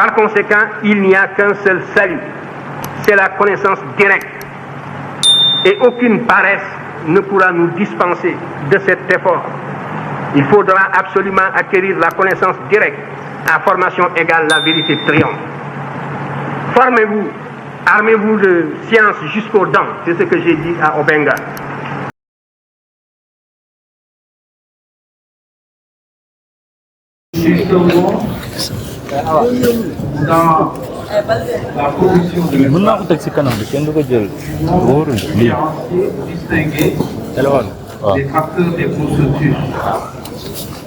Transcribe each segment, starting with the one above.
Par conséquent, il n'y a qu'un seul salut, c'est la connaissance directe. Et aucune paresse ne pourra nous dispenser de cet effort. Il faudra absolument acquérir la connaissance directe. À formation égale, la vérité triomphe. Formez-vous, armez-vous de science jusqu'aux dents, c'est ce que j'ai dit à Obenga. Justement, dans la commission de distinguer les facteurs des processus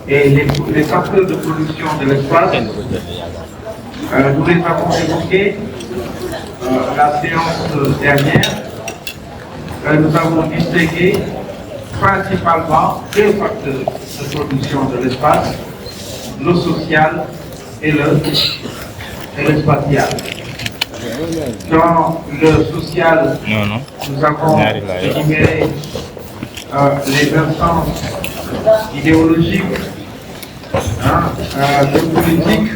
et les facteurs de production de l'espace. Nous les avons évoqués la séance dernière. Nous avons distingué principalement deux facteurs de production de l'espace, le social et le spatial. Dans le social, nous avons énuméré les instances idéologiques, le politique,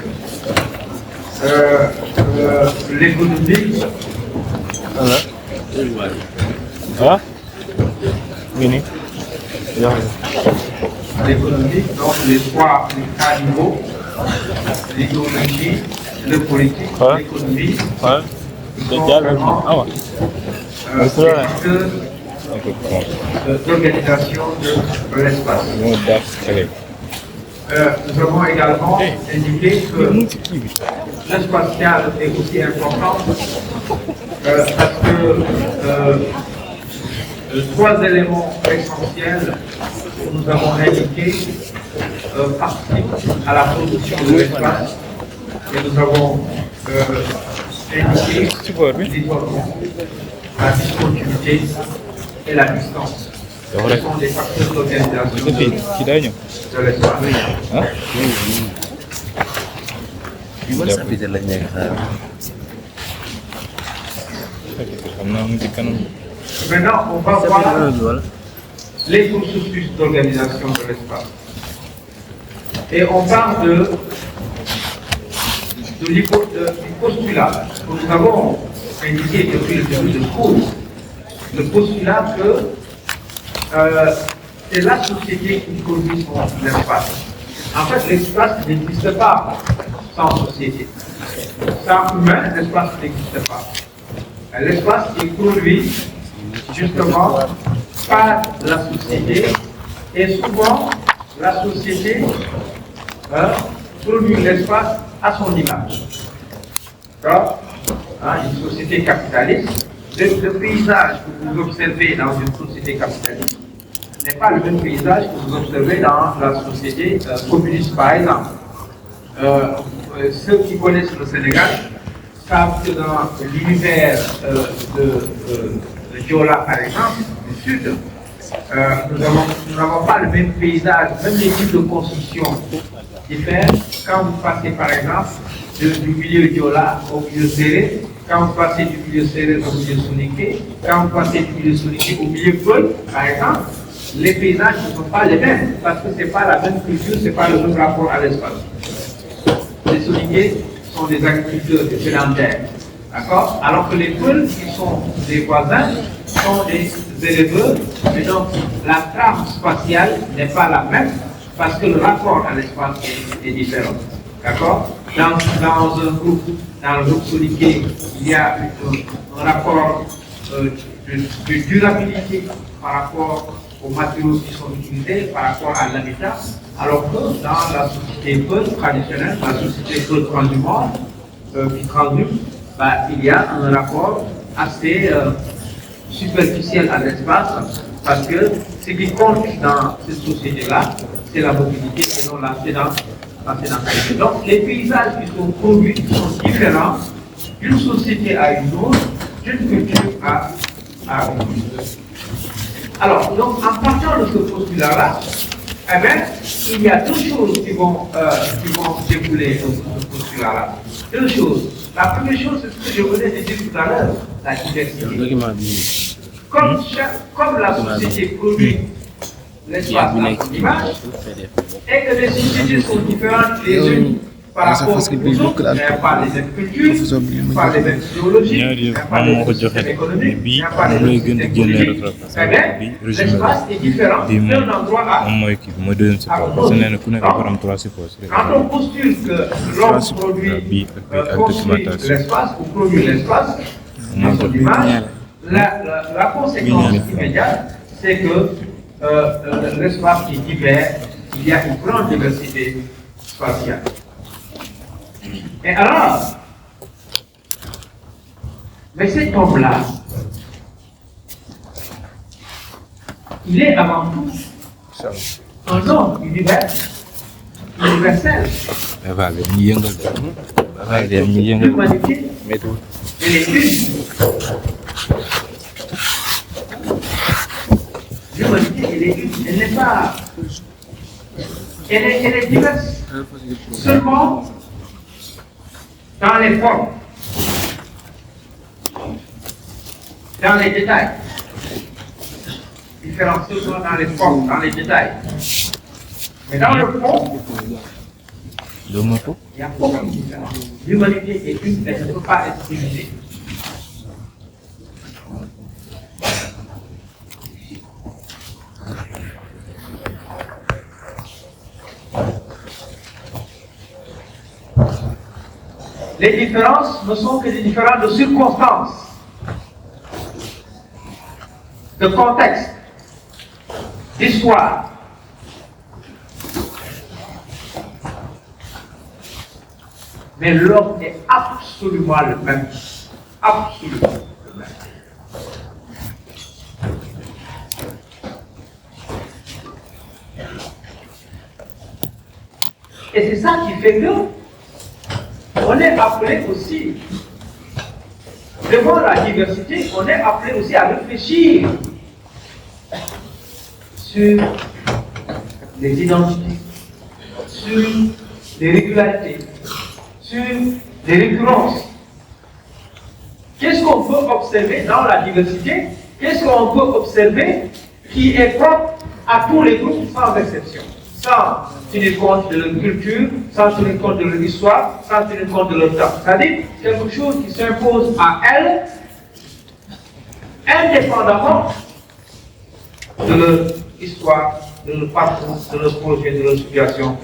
l'économique. L'économique, donc les trois niveaux, l'idéologie, le politique, l'économie, d'organisation de l'espace. Nous avons également indiqué que le spatial est aussi important parce que trois éléments essentiels que nous avons indiqués participent à la production de l'espace et nous avons indiqué l'isolement, la discontinuité et la distance. Ce sont des facteurs d'organisation de l'espace. Maintenant, on va voir les processus d'organisation de l'espace. Et on parle du postulat que nous avons indiqué depuis le début de cours. Le postulat que c'est la société qui produit l'espace. En fait, l'espace n'existe pas sans société. Sans humain, l'espace n'existe pas. L'espace est produit justement par la société et souvent la société produit l'espace à son image. Une société capitaliste, le paysage que vous observez dans une société capitaliste n'est pas le même paysage que vous observez dans la société communiste, par exemple. Ceux qui connaissent le Sénégal savent que dans l'univers de Diola, par exemple, du sud, nous n'avons pas le même paysage, même les types de construction diffèrent. Quand vous passez, par exemple, du milieu Diola au milieu serré, quand vous passez du milieu serré au milieu souniqué, quand vous passez du milieu souniqué au milieu Peul, par exemple, les paysages ne sont pas les mêmes, parce que ce n'est pas la même culture, ce n'est pas le même rapport à l'espace. Les souniqués sont des agriculteurs, des sédentaires, d'accord? Alors que les Peuls, qui sont des voisins, sont des éleveurs, et donc la trame spatiale n'est pas la même, parce que le rapport à l'espace est différent, d'accord? Dans le groupe souniqué, il y a un rapport de durabilité par rapport aux matériaux qui sont utilisés, par rapport à l'habitat, alors que dans la société Peul traditionnelle, la société Peul transhumante, qui transhume, il y a un rapport assez superficiel à l'espace, parce que ce qui compte dans cette société-là, c'est la mobilité et non la sédentarité. Donc les paysages qui sont produits sont différents d'une société à une autre, d'une culture à une autre. Alors, donc, en partant de ce postulat-là, il y a deux choses qui vont découler de ce postulat-là. Deux choses. La première chose, c'est ce que je venais de dire tout à l'heure, la diversité. Comme la société produit l'espace à son image, et que les sociétés sont différentes les unes par rapport aux autres, il n'y a pas les mêmes cultures, il n'y a pas les mêmes idéologies, il n'y a pas les mêmes systèmes économiques, il n'y a pas les mêmes systèmes politiques. Eh bien, l'espace est différent d'un endroit à un autre. Quand on postule que l'homme construit l'espace ou produit l'espace, dans son image, la conséquence immédiate, c'est que l'espace est divers, il y a une grande diversité spatiale. Et alors, mais cet homme-là, il est avant tout un homme universel. L'humanité, elle est une. L'humanité, elle est une. Elle n'est pas. Elle est diverse. Seulement dans les formes, dans les détails. Différentes seulement dans les formes, dans les détails. Mais dans le fond, il y a beaucoup de différences. L'humanité est une, elle ne peut pas être divisée. Les différences ne sont que des différences de circonstances, de contexte, d'histoire. Mais l'homme est absolument le même. Absolument le même. Et c'est ça qui fait que on est appelé aussi, devant la diversité, on est appelé aussi à réfléchir sur les identités, sur les régularités, sur les récurrences. Qu'est-ce qu'on peut observer dans la diversité? Qu'est-ce qu'on peut observer qui est propre à tous les groupes sans exception, sans tenir compte de leur culture, sans tenir compte de leur histoire, sans tenir compte de leur temps. C'est-à-dire quelque chose qui s'impose à elles, indépendamment de leur histoire, de leur parcours, de leur projet, de leur situation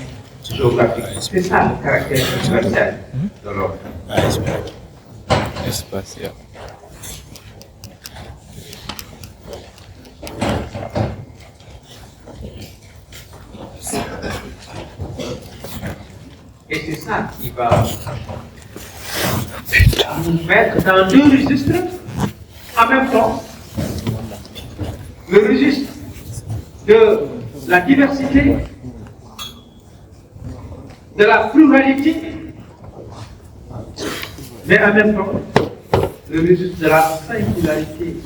géographique. C'est ça le caractère universel de l'homme. Spatial. Et c'est ça qui va nous mettre dans deux registres en même temps. Le registre de la diversité, de la pluralité, mais en même temps, le registre de la singularité,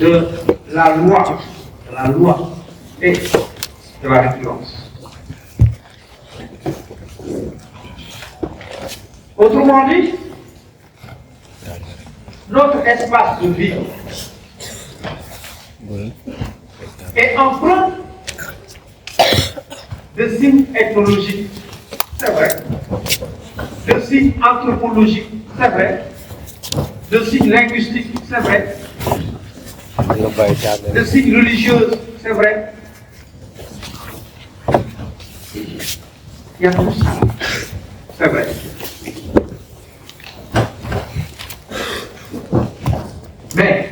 de la loi et de la récurrence. Autrement dit, notre espace de vie est empreint de signes ethnologiques, c'est vrai, de signes anthropologiques, c'est vrai, de signes linguistiques, c'est vrai, de signes religieux, c'est vrai. Il y a tout ça, c'est vrai. Mais,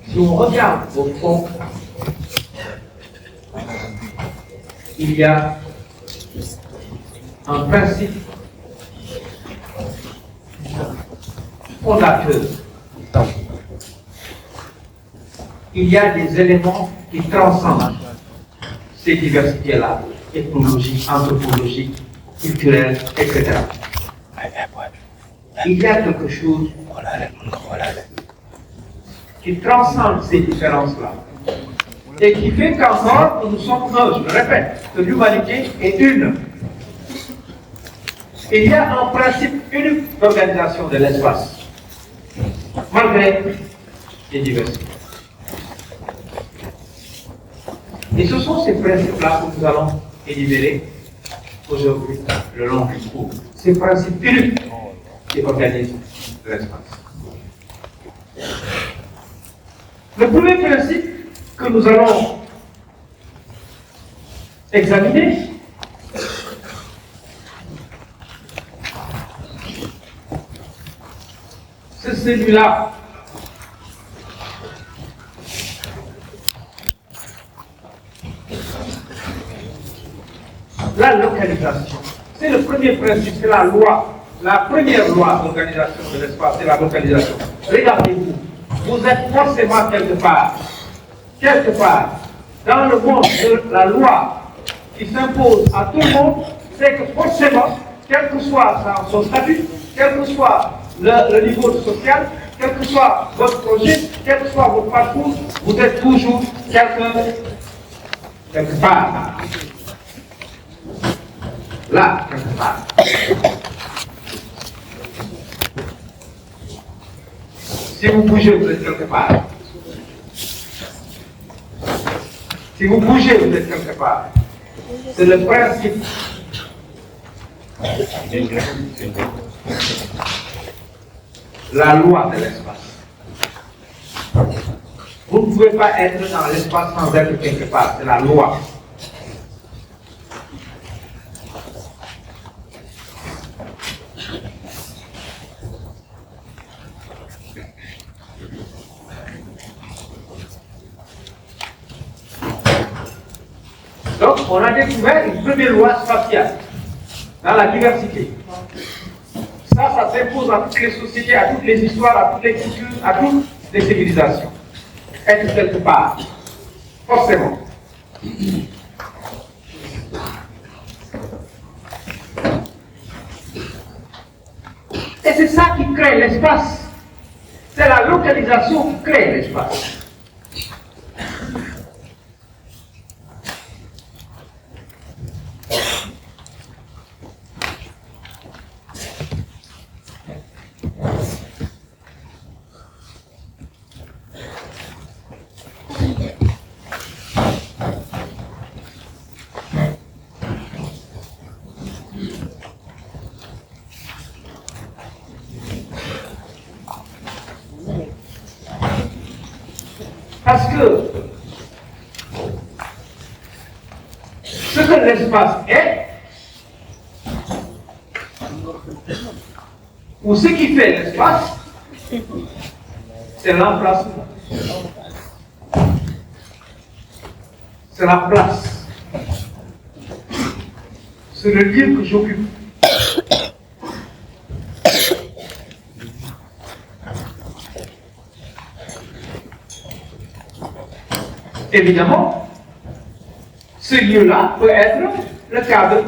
si on regarde au fond, il y a un principe fondateur. Il y a des éléments qui transcendent ces diversités-là, ethnologiques, anthropologiques, culturelles, etc. Il y a quelque chose qui transcende ces différences-là et qui fait qu'encore nous sommes un. Je le répète, que l'humanité est une. Il y a un principe unique d'organisation de l'espace, malgré les diversités. Et ce sont ces principes-là que nous allons énumérer aujourd'hui le long du cours. C'est le principe unique qui organise l'espace. Le premier principe que nous allons examiner, c'est celui-là. La localisation. C'est le premier principe, c'est la loi. La première loi d'organisation de l'espace, c'est la localisation. Regardez-vous, vous êtes forcément quelque part. Quelque part. Dans le monde, la loi qui s'impose à tout le monde, c'est que forcément, quel que soit son statut, quel que soit le niveau social, quel que soit votre projet, quel que soit votre parcours, vous êtes toujours quelque part. Là, quelque part. Si vous bougez, vous êtes quelque part. Si vous bougez, vous êtes quelque part. C'est le principe. La loi de l'espace. Vous ne pouvez pas être dans l'espace sans être quelque part. C'est la loi. Donc, on a découvert une première loi spatiale dans la diversité. Ça s'impose à toutes les sociétés, à toutes les histoires, à toutes les cultures, à toutes les civilisations. Être quelque part, forcément. Et c'est ça qui crée l'espace. C'est la localisation qui crée l'espace. Parce que ce que l'espace est, ou ce qui fait l'espace, c'est l'emplacement. C'est la place. C'est le lieu que j'occupe. Évidemment, ce lieu-là peut être le cadre,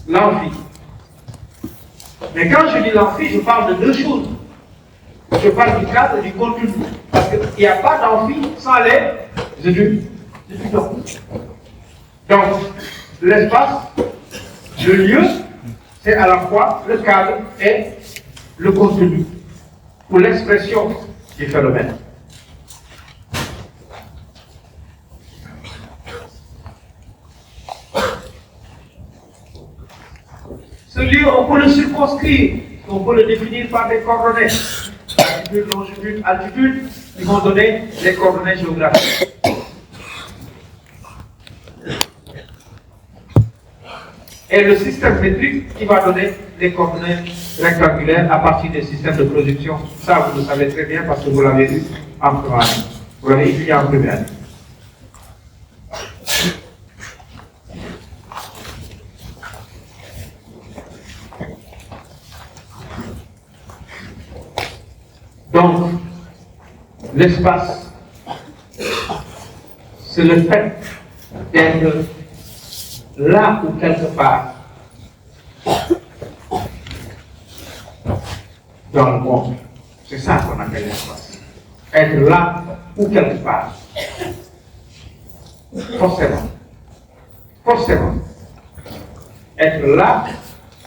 l'amphi. Mais quand je dis l'amphi, je parle de deux choses. Je parle du cadre et du contenu. Parce qu'il n'y a pas d'amphi sans les étudiants. Donc, l'espace, le lieu, c'est à la fois le cadre et le contenu, ou l'expression du phénomène. Ce lieu, on peut le circonscrire, on peut le définir par des coordonnées. Latitude, longitude, altitude, qui vont donner les coordonnées géographiques. Et le système métrique qui va donner les coordonnées rectangulaires à partir des systèmes de projection. Ça, vous le savez très bien parce que vous l'avez vu en première année. Vous l'avez étudié en première année. Donc, l'espace, c'est le fait d'être là ou quelque part dans le monde. C'est ça qu'on appelle l'espace. Être là ou quelque part. Forcément. Forcément. Être là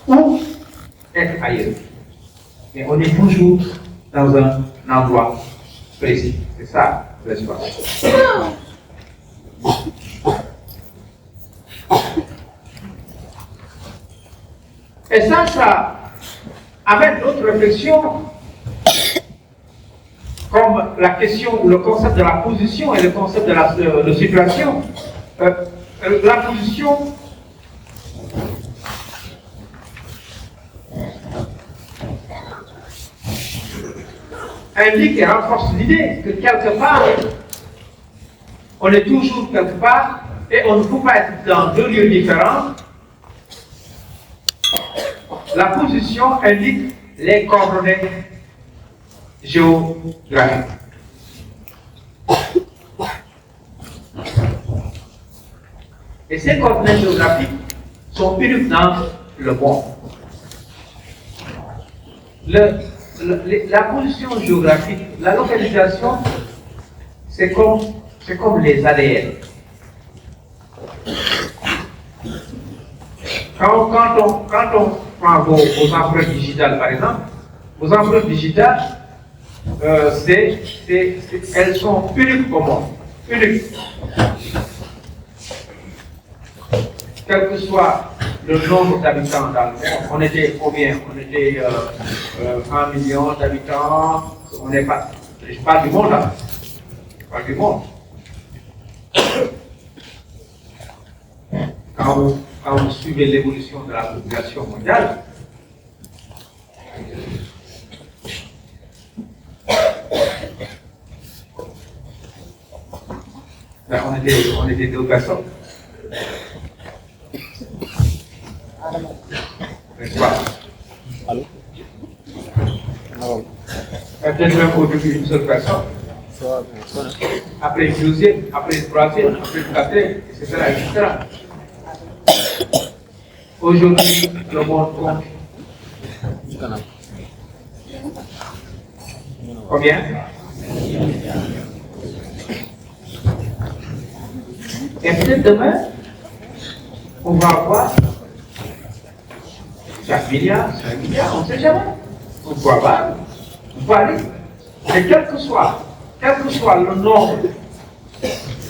ou être ailleurs. Mais on est toujours dans un endroit précis. C'est ça l'espace. Et ça amène d'autres réflexions, comme la question ou le concept de la position et le concept de situation. La position indique et renforce l'idée que quelque part, on est toujours quelque part et on ne peut pas être dans deux lieux différents. La position indique les coordonnées géographiques. Et ces coordonnées géographiques sont uniques dans le monde. La position géographique, la localisation, c'est comme les ADN. Quand on prend vos empreintes digitales, par exemple, vos empreintes digitales, elles sont uniques au monde. Uniques. Quel que soit le nombre d'habitants dans le monde, on était combien? On était 1 million d'habitants, on n'est pas. Je parle du monde là. Je parle du monde. Quand vous suivez l'évolution de la population mondiale, ben on était 2 personnes. N'est-ce pas? Allô? Peut-être même au début une seule personne. Après une deuxième, après une troisième, après une quatrième, etc. etc. Aujourd'hui, le monde compte combien? Et peut-être demain, on va avoir 4 milliards, 5 milliards, on ne sait jamais. On peut avoir, on peut aller. Et quel que soit le nombre,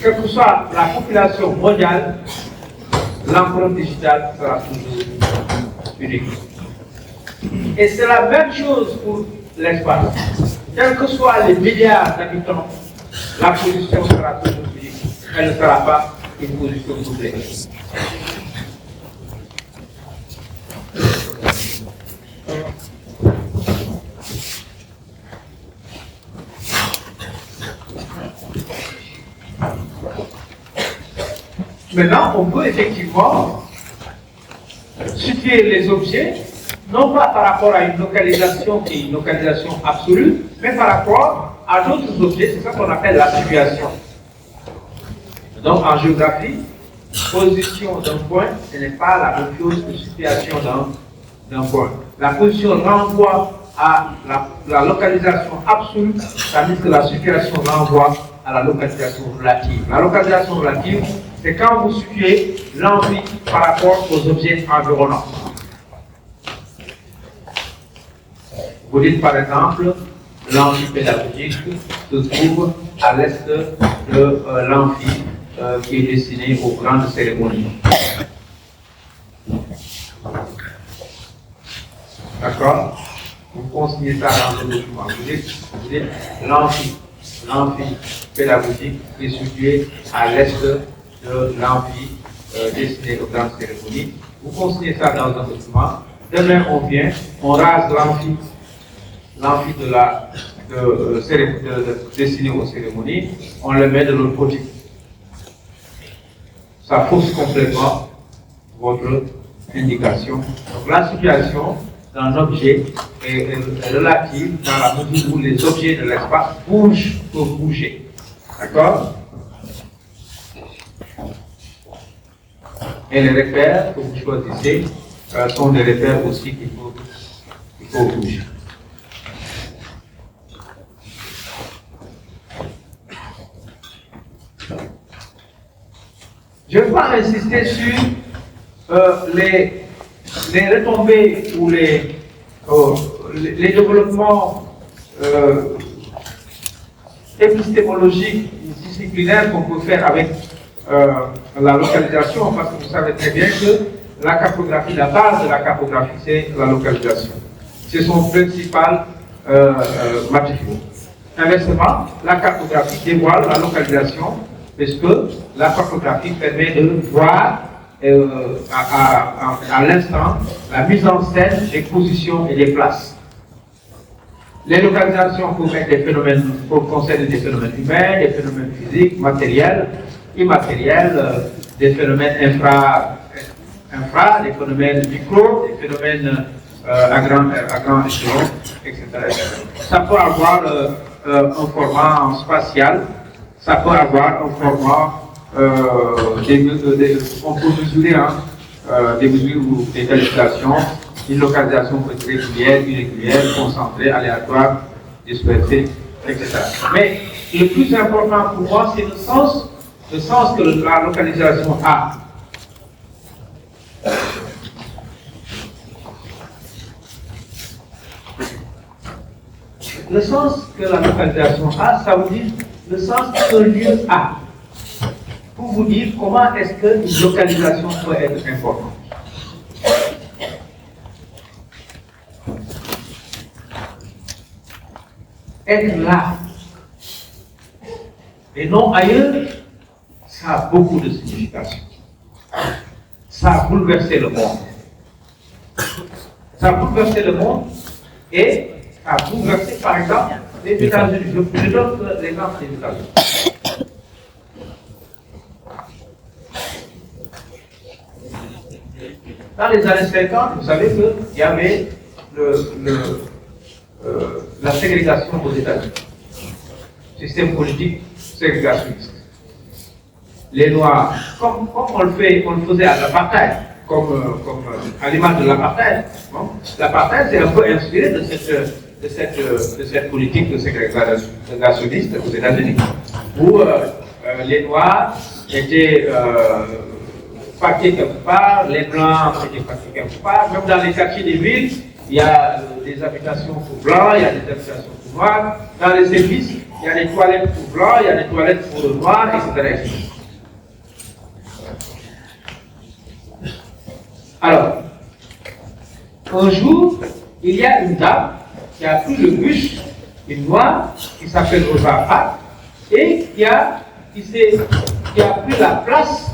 quelle que soit la population mondiale, l'empreinte digitale sera toujours unique. Et c'est la même chose pour l'espace. Quels que soient les milliards d'habitants, la position sera toujours unique. Elle ne sera pas une position doublée. Maintenant, on peut effectivement situer les objets, non pas par rapport à une localisation qui est une localisation absolue, mais par rapport à d'autres objets, c'est ça qu'on appelle la situation. Donc en géographie, position d'un point, ce n'est pas la même chose que situation d'un point. La position renvoie à la localisation absolue, tandis que la situation renvoie à la localisation relative. La localisation relative, c'est quand vous situez l'envie par rapport aux objets environnants. Vous dites par exemple, l'amphi pédagogique se trouve à l'est de l'amphi qui est destiné aux grandes cérémonies. D'accord? Vous consignez ça dans le document. Vous dites l'amphi pédagogique est situé à l'est de l'amphi destiné aux grandes cérémonies. Vous consignez ça dans un document. Demain, on vient, on rase l'amphi destiné aux cérémonies, on le met de l'autre côté. Ça fausse complètement votre indication. Donc la situation d'un objet est relative dans la mesure où les objets de l'espace peuvent bouger. D'accord? Et les repères que vous choisissez sont des repères aussi qu'il faut bouger. Je ne vais pas insister sur les retombées ou les développements épistémologiques, disciplinaires qu'on peut faire avec la localisation, parce que vous savez très bien que la cartographie, la base de la cartographie, c'est la localisation. C'est son principal matériau. Inversement, la cartographie dévoile la localisation, parce que la cartographie permet de voir à l'instant la mise en scène des positions et des places. Les localisations peuvent concerner des phénomènes humains, des phénomènes physiques, matériels, immatériels, des phénomènes infra, des phénomènes micro, des phénomènes à grand échelon, etc., etc. Ça peut avoir un format spatial, ça peut avoir un format, on peut mesurer des mesures ou des qualifications, une localisation peut être régulière, irrégulière, concentrée, aléatoire, dispersée, etc. Mais le plus important pour moi, c'est le sens que la localisation a. Le sens que la localisation a, ça veut dire le sens qu'un lieu a. Pour vous dire comment est-ce qu'une localisation peut être importante. Être là et non ailleurs, ça a beaucoup de signification. Ça a bouleversé le monde. Ça a bouleversé le monde et ça a bouleversé, par exemple, les États-Unis. Je donne l'exemple des États-Unis. Dans les années 50, vous savez qu'il y avait la ségrégation aux États-Unis. Système politique ségrégationniste. Les Noirs, comme on le faisait à l'apartheid, comme à l'image de l'apartheid. Bon, l'apartheid est un peu inspiré de cette politique de ségrégationniste aux États-Unis, où les Noirs étaient partis quelque part, les Blancs étaient partis quelque part. Même dans les quartiers des villes, il y a des habitations pour Blancs, il y a des habitations pour Noirs. Dans les services, il y a des toilettes pour Blancs, il y a des toilettes pour Noirs, etc. Alors, un jour, il y a une dame qui a pris le bus, une noire, qui s'appelle Rosa Parks, et qui a pris la place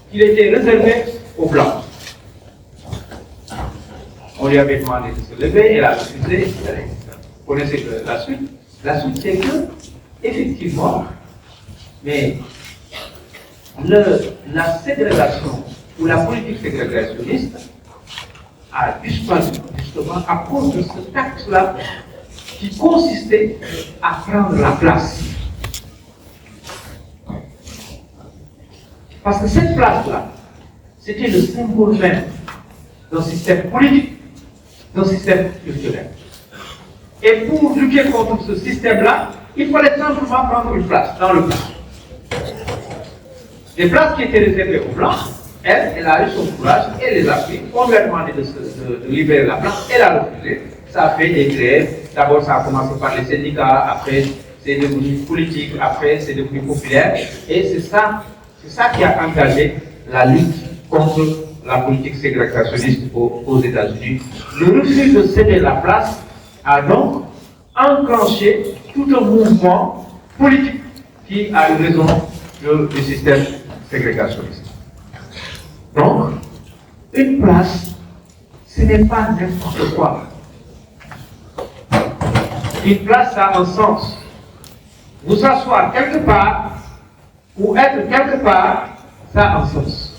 qui était réservée aux Blancs. On lui avait demandé de se lever, elle a refusé, vous connaissez la suite. La suite, c'est que, effectivement, mais la ségrégation ou la politique ségrégationniste a disparu justement à cause de ce acte-là qui consistait à prendre la place. Parce que cette place-là, c'était le symbole même d'un système politique, d'un système culturel. Et pour lutter contre ce système-là, il fallait simplement prendre une place dans le blanc. Les places qui étaient réservées aux Blancs, elle a eu son courage, elle les a pris, on lui a demandé de libérer la place, elle a refusé. Ça a fait des grèves, d'abord ça a commencé par les syndicats, après c'est devenu politique, après c'est devenu populaire, et c'est ça qui a engagé la lutte contre la politique ségrégationniste aux États-Unis. Le refus de céder la place a donc enclenché tout un mouvement politique qui a eu raison du système ségrégationniste. Donc, une place, ce n'est pas n'importe quoi. Une place, ça a un sens. Vous asseoir quelque part, ou être quelque part, ça a un sens.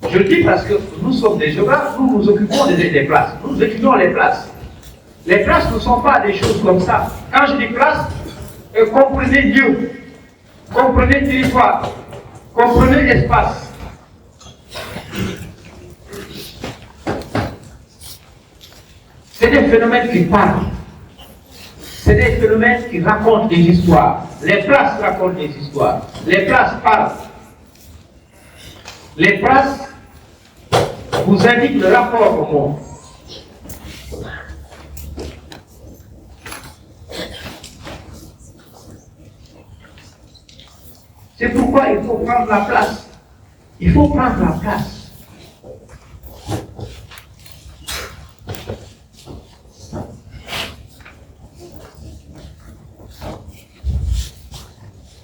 Je le dis parce que nous sommes des géographes, nous nous occupons des places. Nous étudions les places. Les places ne sont pas des choses comme ça. Quand je dis place, comprenez lieu, comprenez territoire, comprenez espace. C'est des phénomènes qui parlent. C'est des phénomènes qui racontent des histoires. Les places racontent des histoires. Les places parlent. Les places vous indiquent le rapport au monde. C'est pourquoi pourquoi il faut prendre la place. Il faut prendre la place.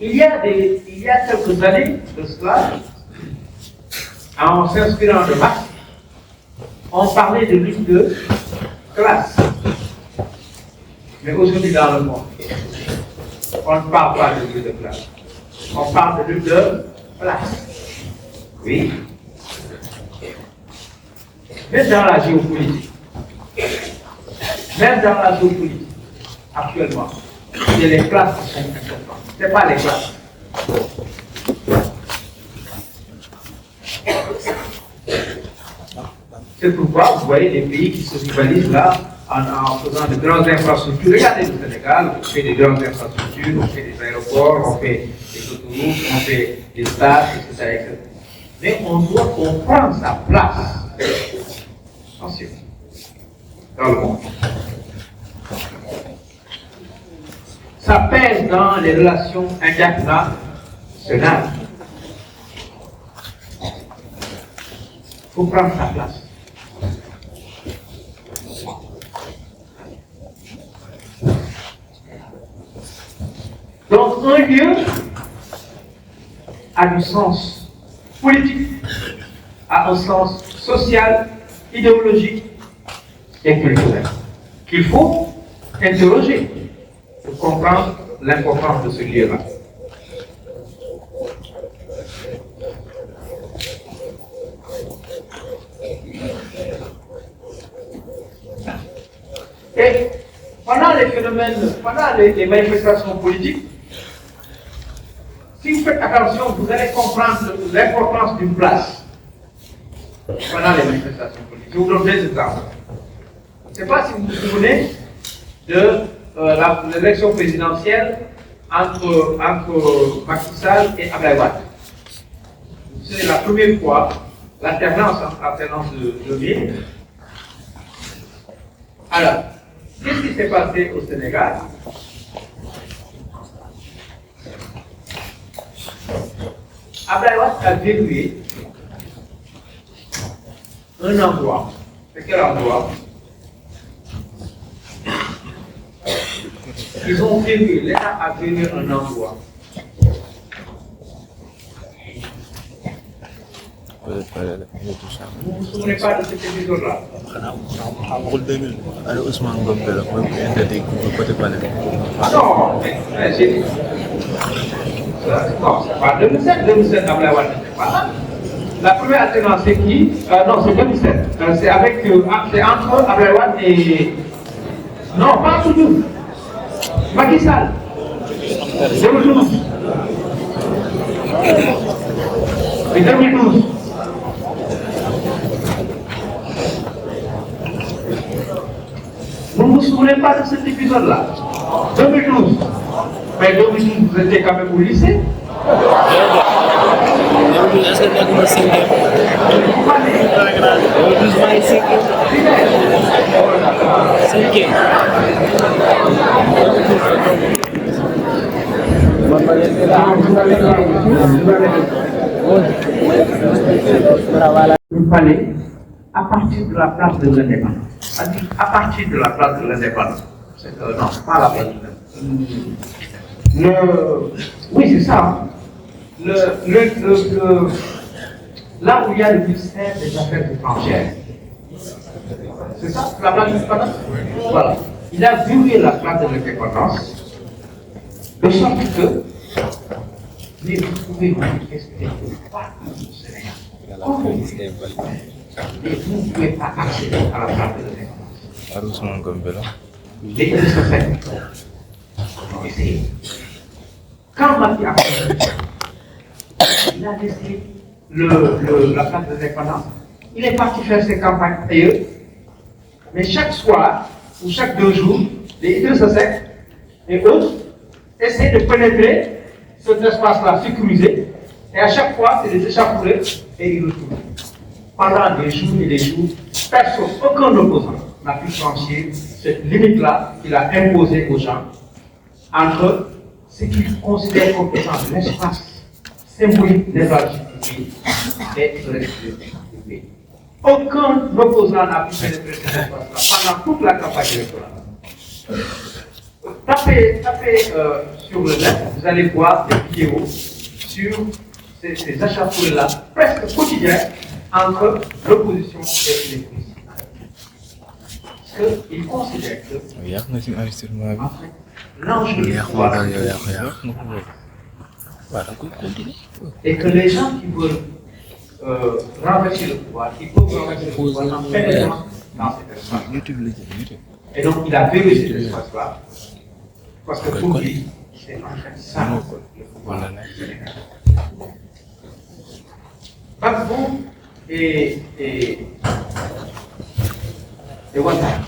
Il y a quelques années de cela, en s'inspirant de Marx, on parlait de lutte de classe. Mais aujourd'hui, dans le monde, on ne parle pas de lutte de classe. On parle de lutte de place. Oui. Même dans la géopolitique, actuellement, c'est les classes qui sont importantes. Ce n'est pas les classes. C'est pourquoi vous voyez des pays qui se rivalisent là en faisant de grandes infrastructures. Regardez le Sénégal, on fait des grandes infrastructures, on fait des aéroports, on fait des autoroutes, on fait des stades, etc. Mais on doit comprendre sa place. Attention. Dans le monde. Ça pèse dans les relations internationales. Il faut prendre sa place. Donc, un lieu a du sens politique, a un sens social, idéologique et culturel, qu'il faut interroger pour comprendre l'importance de ce lieu-là. Et pendant les phénomènes, pendant les manifestations politiques, si vous faites attention, vous allez comprendre l'importance d'une place pendant les manifestations politiques. Je vous donne des exemples. Je ne sais pas si vous vous souvenez de l'élection présidentielle entre Macky Sall et Abdoulaye Wade. C'est la première fois, l'alternance de ville. Alors, qu'est-ce qui s'est passé au Sénégal? Abdoulaye Wade a verrouillé un endroit. C'est quel endroit? Ils ont verrouillé, l'État a verrouillé un endroit. Vous ne vous souvenez pas de cet épisode-là? Non, mais j'ai dit. Non, c'est pas 2007. 2007, Abdoulaye Wade n'était pas là. La première alternance, c'est qui? Non, c'est 2007. C'est entre Abdoulaye Wade et. Non, pas toujours. Macky Sall. 2012. Et 2012. Vous ne vous souvenez pas de cet épisode-là? 2012. Mais 2012, vous étiez quand même au lycée? Est-ce que tu as commencé à il fallait, à partir de la place de l'indépendance, à partir de la place de l'indépendance, non, pas la place de l'indépendance. Oui, c'est ça. Là où il y a le ministère des Affaires étrangères. C'est ça, la place de l'indépendance? Voilà. Il a verrouillé la place de l'indépendance, de sorte que mais vous pouvez manifester partout au Sénégal. Mais vous ne pouvez pas accéder à la place de l'indépendance. Les idées se font. Quand Macky a fait, il a laissé la place de l'indépendance. Il est parti faire ses campagnes ailleurs. Mais chaque soir, ou chaque 2 jours, les idées se sèquent et autres essaient de pénétrer cet espace-là sécurisé, et à chaque fois, c'est des échappées et ils retournent. Pendant des jours et des jours, personne, aucun opposant n'a pu franchir cette limite-là qu'il a imposée aux gens entre ce qu'ils considèrent comme étant l'espace symbolique des activités et de l'extérieur. Aucun opposant n'a pu pénétrer cet espace-là pendant toute la campagne électorale. Tapez sur le net, vous allez voir des vidéos sur ces échauffourées-là, presque quotidiens, entre l'opposition et les policiers. Parce qu'ils considèrent que l'enjeu du pouvoir et que les gens qui veulent renverser le pouvoir, ils peuvent renverser le pouvoir en pénétrant dans cet espace. Et donc il a verrouillé cet espace-là, parce que pour lui, c'est en fait ça le pouvoir. Gbagbo et Ouattara,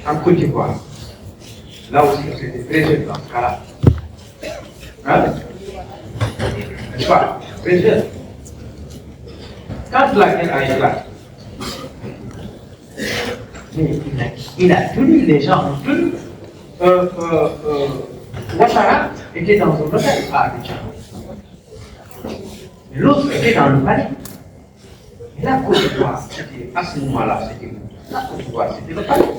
en Côte d'Ivoire, là aussi c'était très jeune dans ce cas-là. Hein? N'est-ce pas? Très jeune. Quand la guerre a éclaté, il a tenu, les gens ont tenu. Ouattara était dans un hôtel à Abidjan. L'autre était dans le palais. Et la Côte d'Ivoire, à ce moment-là, c'était la Côte d'Ivoire, c'était le palais.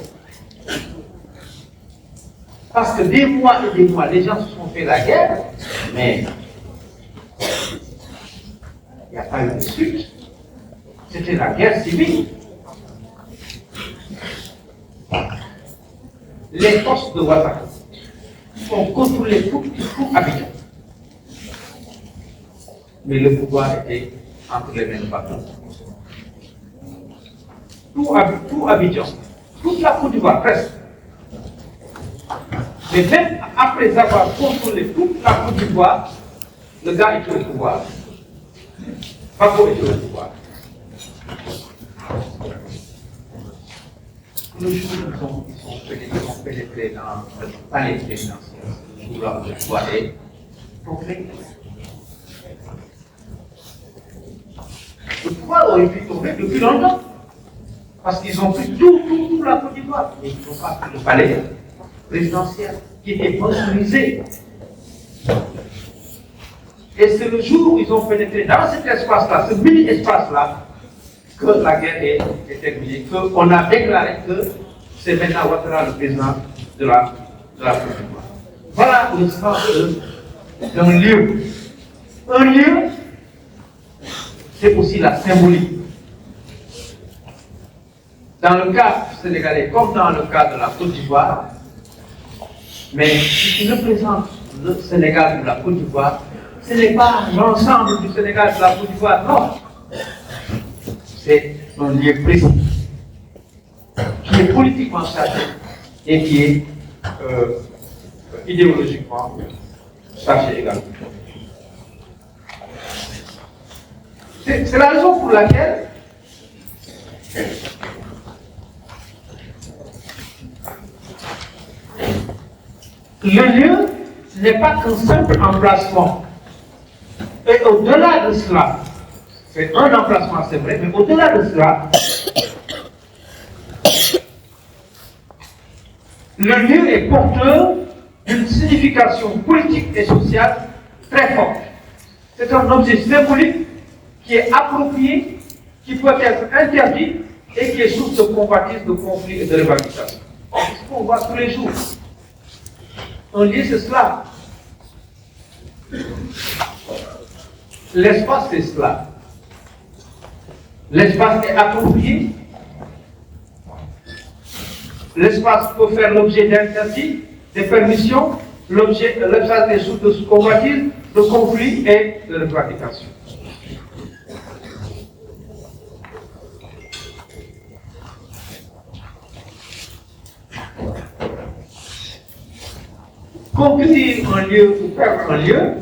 Parce que des mois et des mois, les gens se sont fait la guerre, mais il n'y a pas eu de suite. C'était la guerre civile. Les forces de Ouattara ont contrôlé tout Abidjan. Mais le pouvoir était entre les mains de Gbagbo. Tout Abidjan, toute la Côte d'Ivoire, presque. Mais même après avoir contrôlé toute la Côte d'Ivoire, le gars était au pouvoir. Gbagbo était au pouvoir. Le jour où ils sont pénétrés dans le palais présidentiel, où le pouvoir est tombé. Le pouvoir aurait pu tomber depuis longtemps. Parce qu'ils ont pris tout la Côte d'Ivoire. Et ils n'ont pas pris le palais présidentiel qui était construisé. Et c'est le jour où ils ont pénétré dans cet espace-là, ce mini-espace-là, que la guerre est terminée, qu'on a déclaré que c'est maintenant Ouattara le président de la Côte d'Ivoire. Voilà le sens d'un lieu. Un lieu, c'est aussi la symbolique. Dans le cas sénégalais, comme dans le cas de la Côte d'Ivoire, mais ce qui représente le Sénégal ou la Côte d'Ivoire, ce n'est pas l'ensemble du Sénégal de la Côte d'Ivoire, non. C'est un lieu précis, qui est politiquement chargé et qui est idéologiquement chargé également. C'est la raison pour laquelle le lieu n'est pas qu'un simple emplacement. Et au-delà de cela, c'est un emplacement, c'est vrai, mais au-delà de cela, le lieu est porteur d'une signification politique et sociale très forte. C'est un objet symbolique qui est approprié, qui peut être interdit et qui est source de convoitise, de conflits et de revendications. C'est ce qu'on voit tous les jours. Un lieu, c'est cela. L'espace, c'est cela. L'espace est approprié. L'espace peut faire l'objet d'interdits, de permissions. L'espace est source de convoitise, de conflits et de revendications. Conquérir un lieu ou perdre un lieu,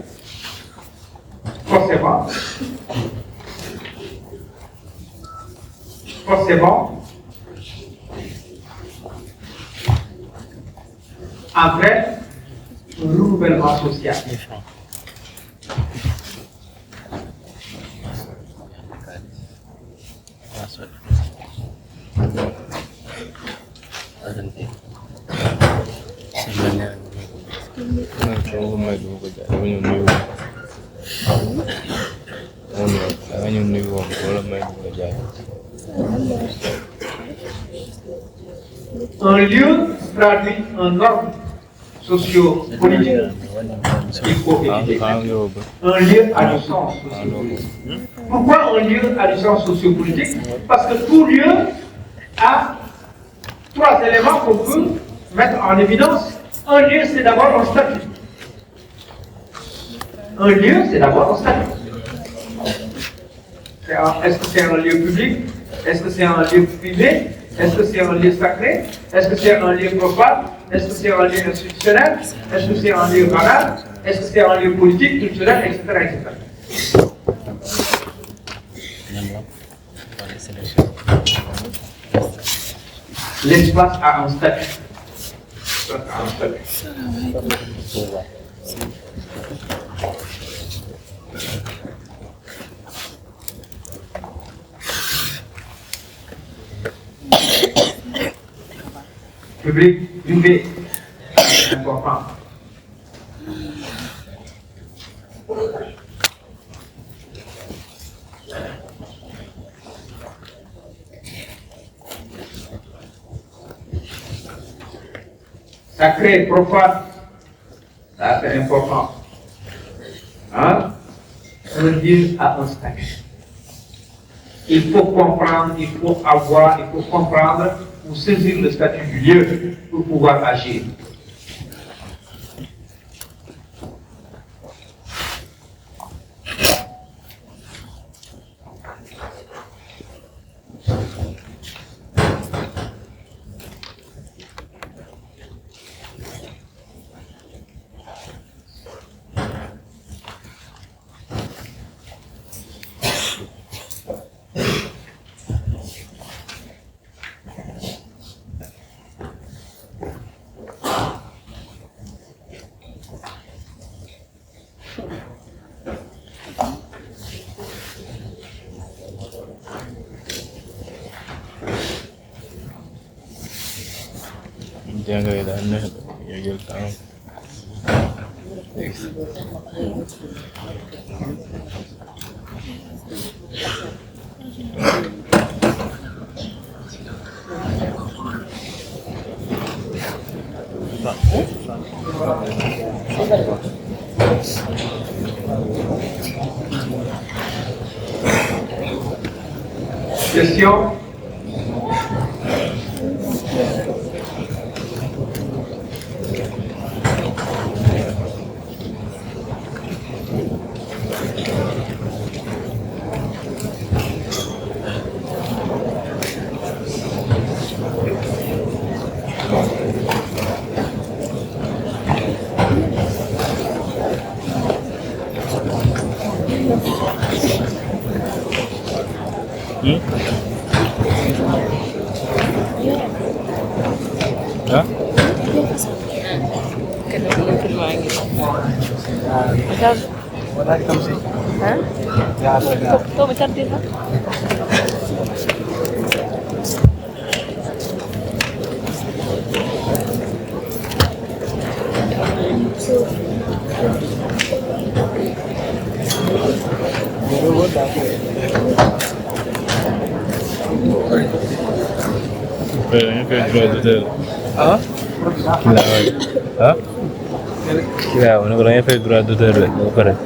forcément, entraîne un renouvellement social. Sebenarnya Dama ko may dama ko jaay dama ñëw nuyu danga ñëw nuyu woon wala may dama ko jaay. Un lieu traduit un ordre socio-politique. Il faut étudier. Un lieu a du sens sociopolitique. Pourquoi un lieu a du sens sociopolitique? Parce que tout lieu a 3 éléments qu'on peut mettre en évidence. Un lieu, c'est d'abord un statut. Un lieu, c'est d'abord un statut. Est-ce que c'est un lieu public? Est-ce que c'est un lieu privé? Est-ce que c'est un lieu sacré? Est-ce que c'est un lieu profane? Est-ce que c'est un lieu institutionnel? Est-ce que c'est un lieu banal? Est-ce que c'est un lieu politique, culturel, etc. L'espace a un statut. Public, privé, c'est important. Sacré, profane, ça c'est important. Hein? Un lieu a un statut. Il faut comprendre, il faut avoir, il faut comprendre pour saisir le statut du lieu pour pouvoir agir. Jangan dah nak ya tahu. Question? Hah? Tuh bentar dia. Ini kayak dulu. Hein? Hah? Kira mana orangnya fake gradu dulu, bukan?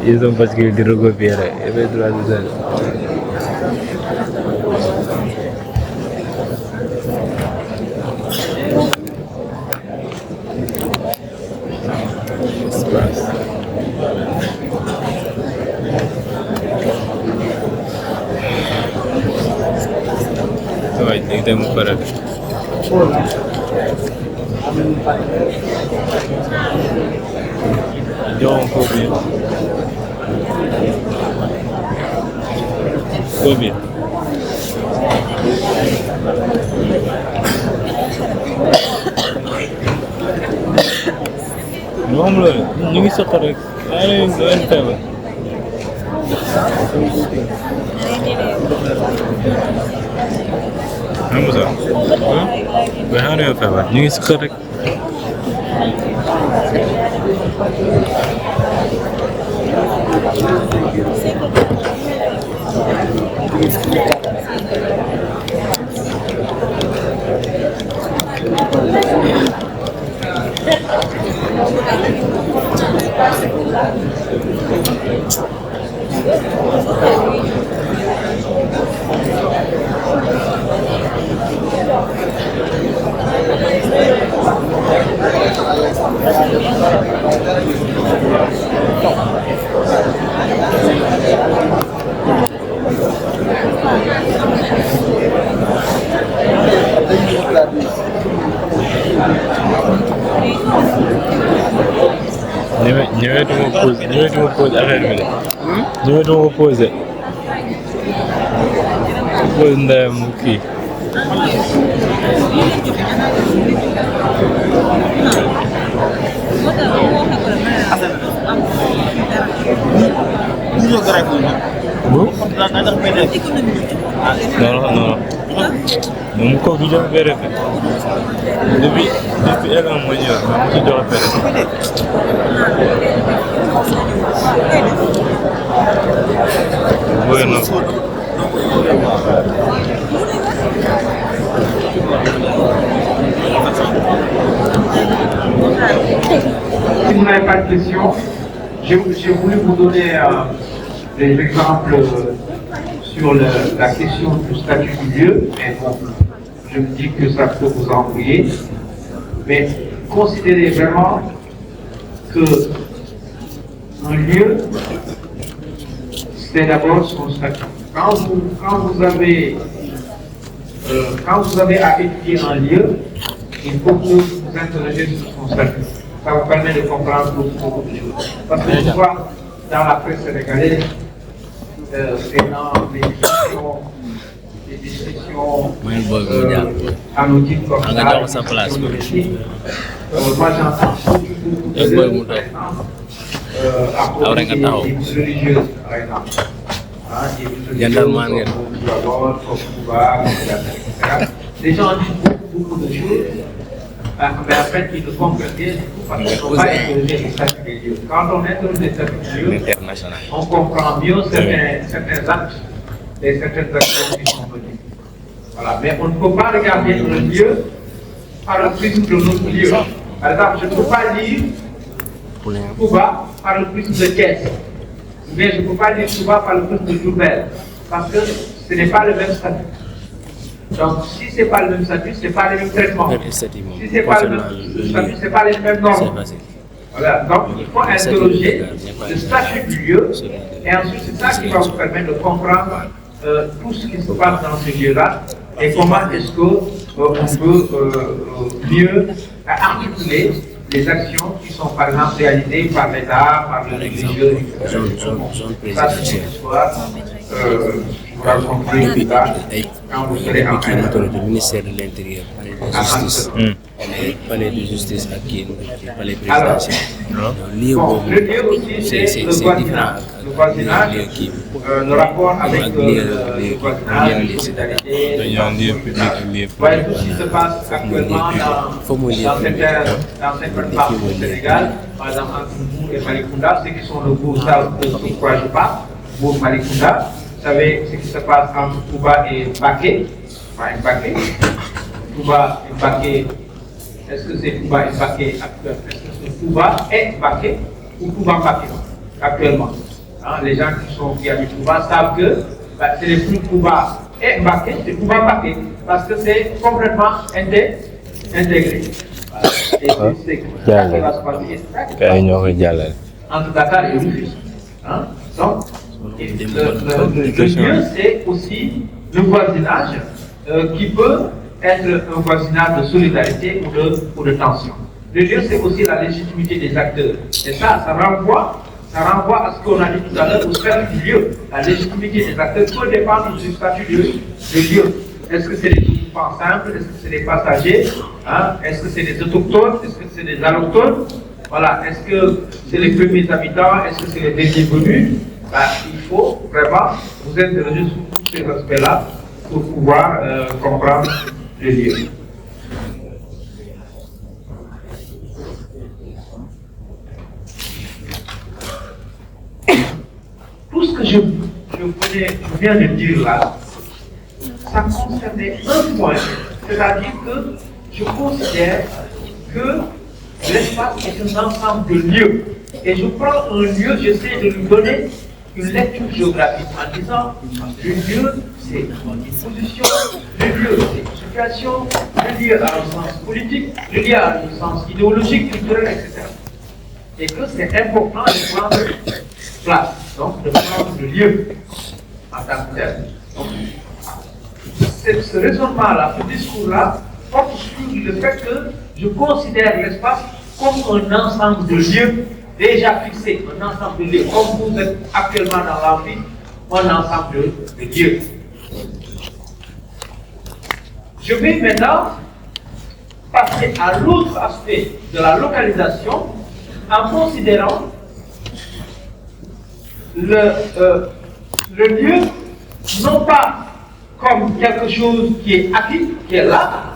Itu pas kita di Rogo Piara, fake gradu dulu. Vai, tem que parar. Jangan kopi. Kopi. Normal, ni sekarang. Ada yang apa? Hamza. Hah? Behar ya, Fahad. Ni sekarang. ñëwetuma pose affaire bi de. ñëwetuma pose. pose ndeyam kii. non moom kooku du joxe péré fe depuis elle a ma ñëw mais mu joxe péré. Bueno. Si vous n'avez pas de questions, j'ai voulu vous donner des exemples sur la question du statut du lieu, mais bon, je me dis que ça peut vous embrouiller. Mais considérez vraiment que un lieu, c'est d'abord son statut. Quand vous avez à étudier un lieu, il faut que vous vous interrogez sur son statut. Ça vous permet de comprendre beaucoup de choses. Parce que je vois dans la presse sénégalaise, c'est dans les discussions anodines comme ça, moi j'entends beaucoup à propos des religieuses, par exemple. Les gens disent beaucoup de choses, mais en fait, ils ne comprennent rien du tout parce qu'ils ne sont pas interrogés les statuts des lieux. Quand on interroge les statuts des lieux, on comprend mieux certains actes et certaines actions qui sont venues. Voilà. Mais on ne peut pas regarder le lieu par le prisme de notre lieu. Par exemple, je ne peux pas lire Touba par le prisme de Thiès, mais je ne peux pas lire Touba par le prisme de Diourbel, parce que ce n'est pas le même statut. Donc, si ce n'est pas le même statut, ce n'est pas le même traitement. Si ce n'est pas le même statut, ce n'est pas les mêmes normes. Voilà. Donc, il faut interroger le statut du lieu, et ensuite, c'est ça qui va vous permettre de comprendre tout ce qui se passe dans ce lieu-là, et comment est-ce qu'on peut mieux articuler les actions qui sont par exemple réalisées par l'État, par le religieux, ça c'est une histoire, je vous raconterai plus tard, quand vous serez en train du ministère de l'Intérieur, palais de justice à qui palais présidentiel. Le lieu aussi, c'est le voisinage. Le voisinage, le rapport avec le voisinage, les solidarités. Voyez tout ce qui se passe actuellement dans certaines parties du Sénégal, par exemple entre Mbour et Malicounda, ceux qui sont le bourg savent de quoi je parle, Mbour Malicounda. Vous savez ce qui se passe entre Touba et Mbacké. Touba et Mbacké. Est-ce que c'est Touba et Mbacké actuellement? Est-ce que c'est Touba et Mbacké ou Touba Mbacké actuellement? Les gens qui habitent Touba savent que ce n'est plus Touba et Mbacké, c'est Touba Mbacké, parce que c'est complètement intégré. Et c'est ça qui va se passer entre Dakar et Rufisque. Donc, le lieu, c'est aussi le voisinage qui peut être un voisinage de solidarité ou de tension. Le lieu, c'est aussi la légitimité des acteurs. Et ça renvoie à ce qu'on a dit tout à l'heure au statut du lieu. La légitimité des acteurs peut dépendre du statut du lieu. Est-ce que c'est des occupants simples? Est-ce que c'est des passagers? Est-ce que c'est des autochtones? Est-ce que c'est des allochtones? Voilà. Est-ce que c'est les premiers habitants? Est-ce que c'est les derniers venus? Il faut vraiment vous interroger sur tous ces aspects-là pour pouvoir comprendre les lieux. tout ce que je viens de dire là, ça concernait un point, c'est-à-dire que je considère que l'espace est un ensemble de lieux. Et je prends un lieu, j'essaie de lui donner une lecture géographique en disant le lieu, c'est une position, le lieu, c'est une situation, le lieu a un sens politique, le lieu a un sens idéologique, culturel, etc. Et que c'est important de prendre place, donc de prendre le lieu en tant que tel. Donc, ce raisonnement-là, ce discours-là, porte sur le fait que je considère l'espace comme un ensemble de lieux déjà fixés, un ensemble de lieux, comme vous êtes actuellement dans l'amphi, un ensemble de lieux. Je vais maintenant passer à l'autre aspect de la localisation en considérant le lieu non pas comme quelque chose qui est acquis, qui est là,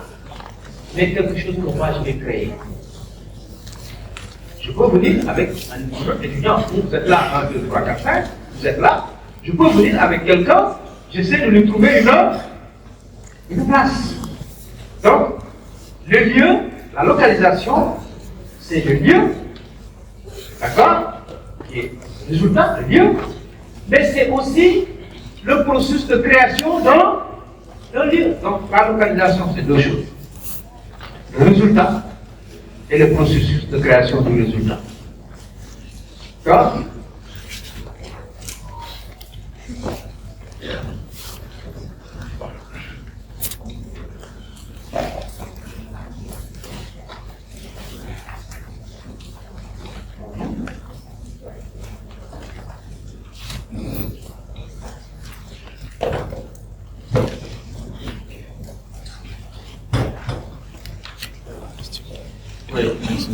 mais quelque chose que moi je vais créer. Je peux venir avec un étudiant, vous êtes là, 1, 2, 3, 4, 5, vous êtes là, je peux venir avec quelqu'un, j'essaie de lui trouver une place. Donc, le lieu, la localisation, c'est le lieu, d'accord, qui est le résultat, le lieu, mais c'est aussi le processus de création d'un lieu. Donc, la localisation, c'est deux choses. Le résultat et le processus de création du résultat. D'accord? Oui,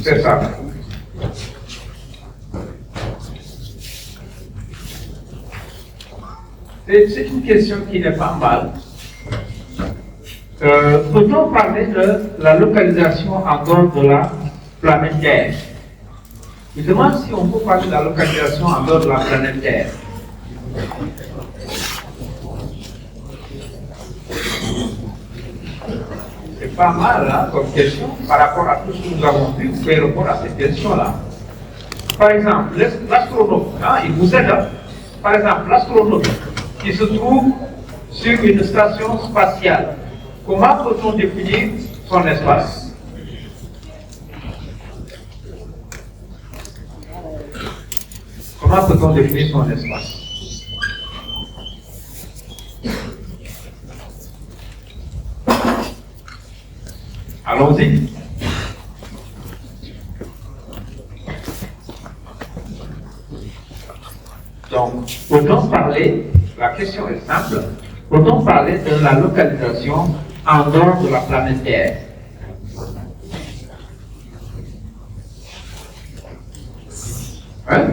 c'est ça. C'est une question qui n'est pas mal. Peut-on parler de la localisation en dehors de la planète Terre? Je demande si on peut parler de la localisation en dehors de la planète Terre. C'est pas mal hein, comme question par rapport à tout ce que nous avons vu, vous pouvez répondre à cette question-là. Par exemple, l'astronaute, hein, il vous aide. Hein. Par exemple, l'astronaute qui se trouve sur une station spatiale, comment peut-on définir son espace? Comment peut-on définir son espace? Allons-y. Donc, peut-on parler, la question est simple, peut-on parler de la localisation en dehors de la planète Terre? Hein?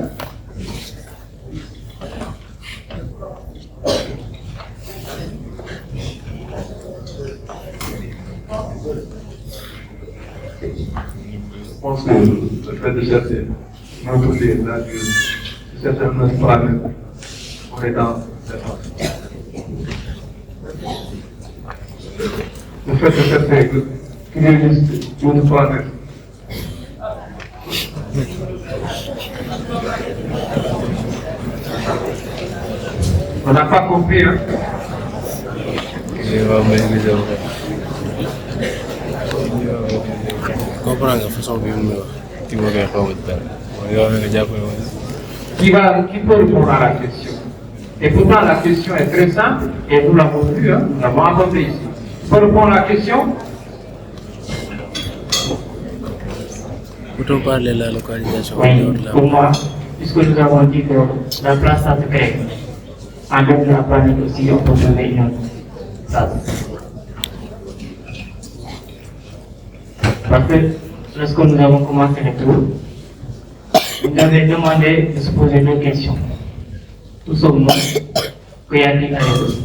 Je pense que le fait de chercher notre paysage, de chercher notre planète, on est dans l'espace. Le fait de chercher qu'il existe une planète, On n'a pas compris, hein? comprendre nga façon bi mu wax ki ma koy xaw a dara yow nga jàpp Qui peut répondre à la question? Et pourtant la question est très simple et nous l'avons vu, hein? Nous l'avons abordé ici. Qui peut répondre à la question? peut-on parler de la localisation Oui, pour moi, puisque nous avons dit que la place ça se crée, en dehors de la planète aussi, on peut trouver une autre place. Parce que lorsque nous avons commencé le tour, vous avez demandé de se poser deux questions. Où sommes-nous? Qu'y a-t-il à l'époque?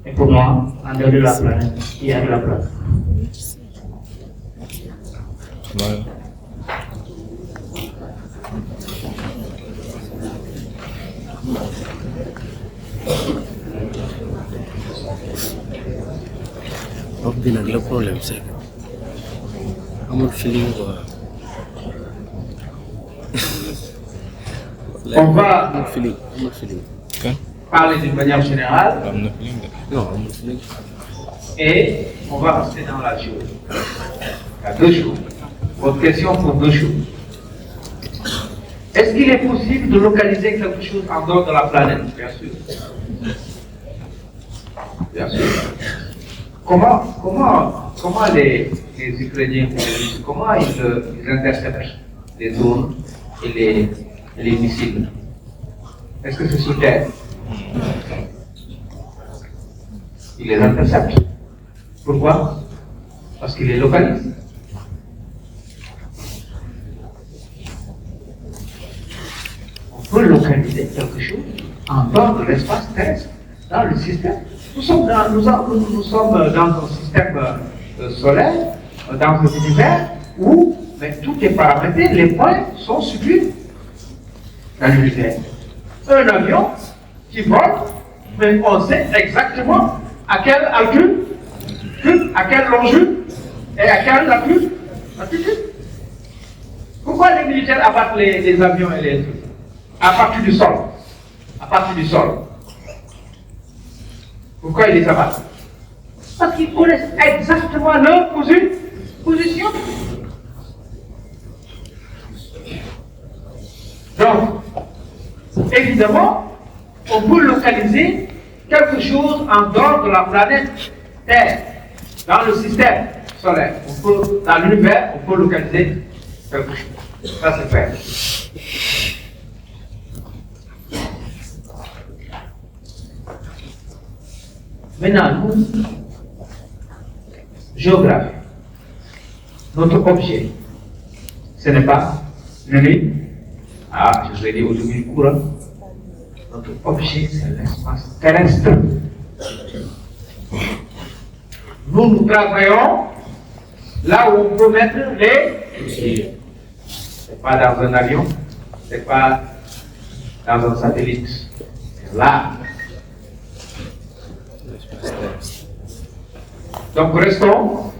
Et pour moi, en dehors de la planète, il y a de la place. bi nag le problème c'est que amul feeling quoi. On va amul feeling. parler d'une manière générale am na feeling de. Non amul feeling. et on va rester dans la chose. Il y a deux choses. Votre question pour deux choses. Est-ce qu'il est possible de localiser quelque chose en dehors de la planète? Bien sûr. Bien sûr. Comment les Ukrainiens, comment ils interceptent les drones et les missiles? Est-ce que c'est sous terre? Ils les interceptent. Pourquoi? Parce qu'ils les localisent. On peut localiser quelque chose en dehors de l'espace terrestre, dans le système. Nous sommes dans un système solaire, dans un univers où tout est paramétré, les points sont suivis dans l'univers. Un avion qui vole, mais on sait exactement à quelle altitude, à quelle longitude et à quelle altitude. Pourquoi les militaires abattent les avions et les trucs? À partir du sol. À partir du sol. Pourquoi ils les abattent? Parce qu'ils connaissent exactement leur position. Donc, évidemment, on peut localiser quelque chose en dehors de la planète Terre, dans le système solaire. Dans l'univers, on peut localiser quelque chose. Ça, c'est fait. Maintenant, nous, géographie, notre objet, ce n'est pas le nuit. Ah, je vous ai dit aujourd'hui le courant. Notre objet, c'est l'espace terrestre. Nous travaillons là où on peut mettre les pieds. Ce n'est pas dans un avion, ce n'est pas dans un satellite. C'est là. Donc restons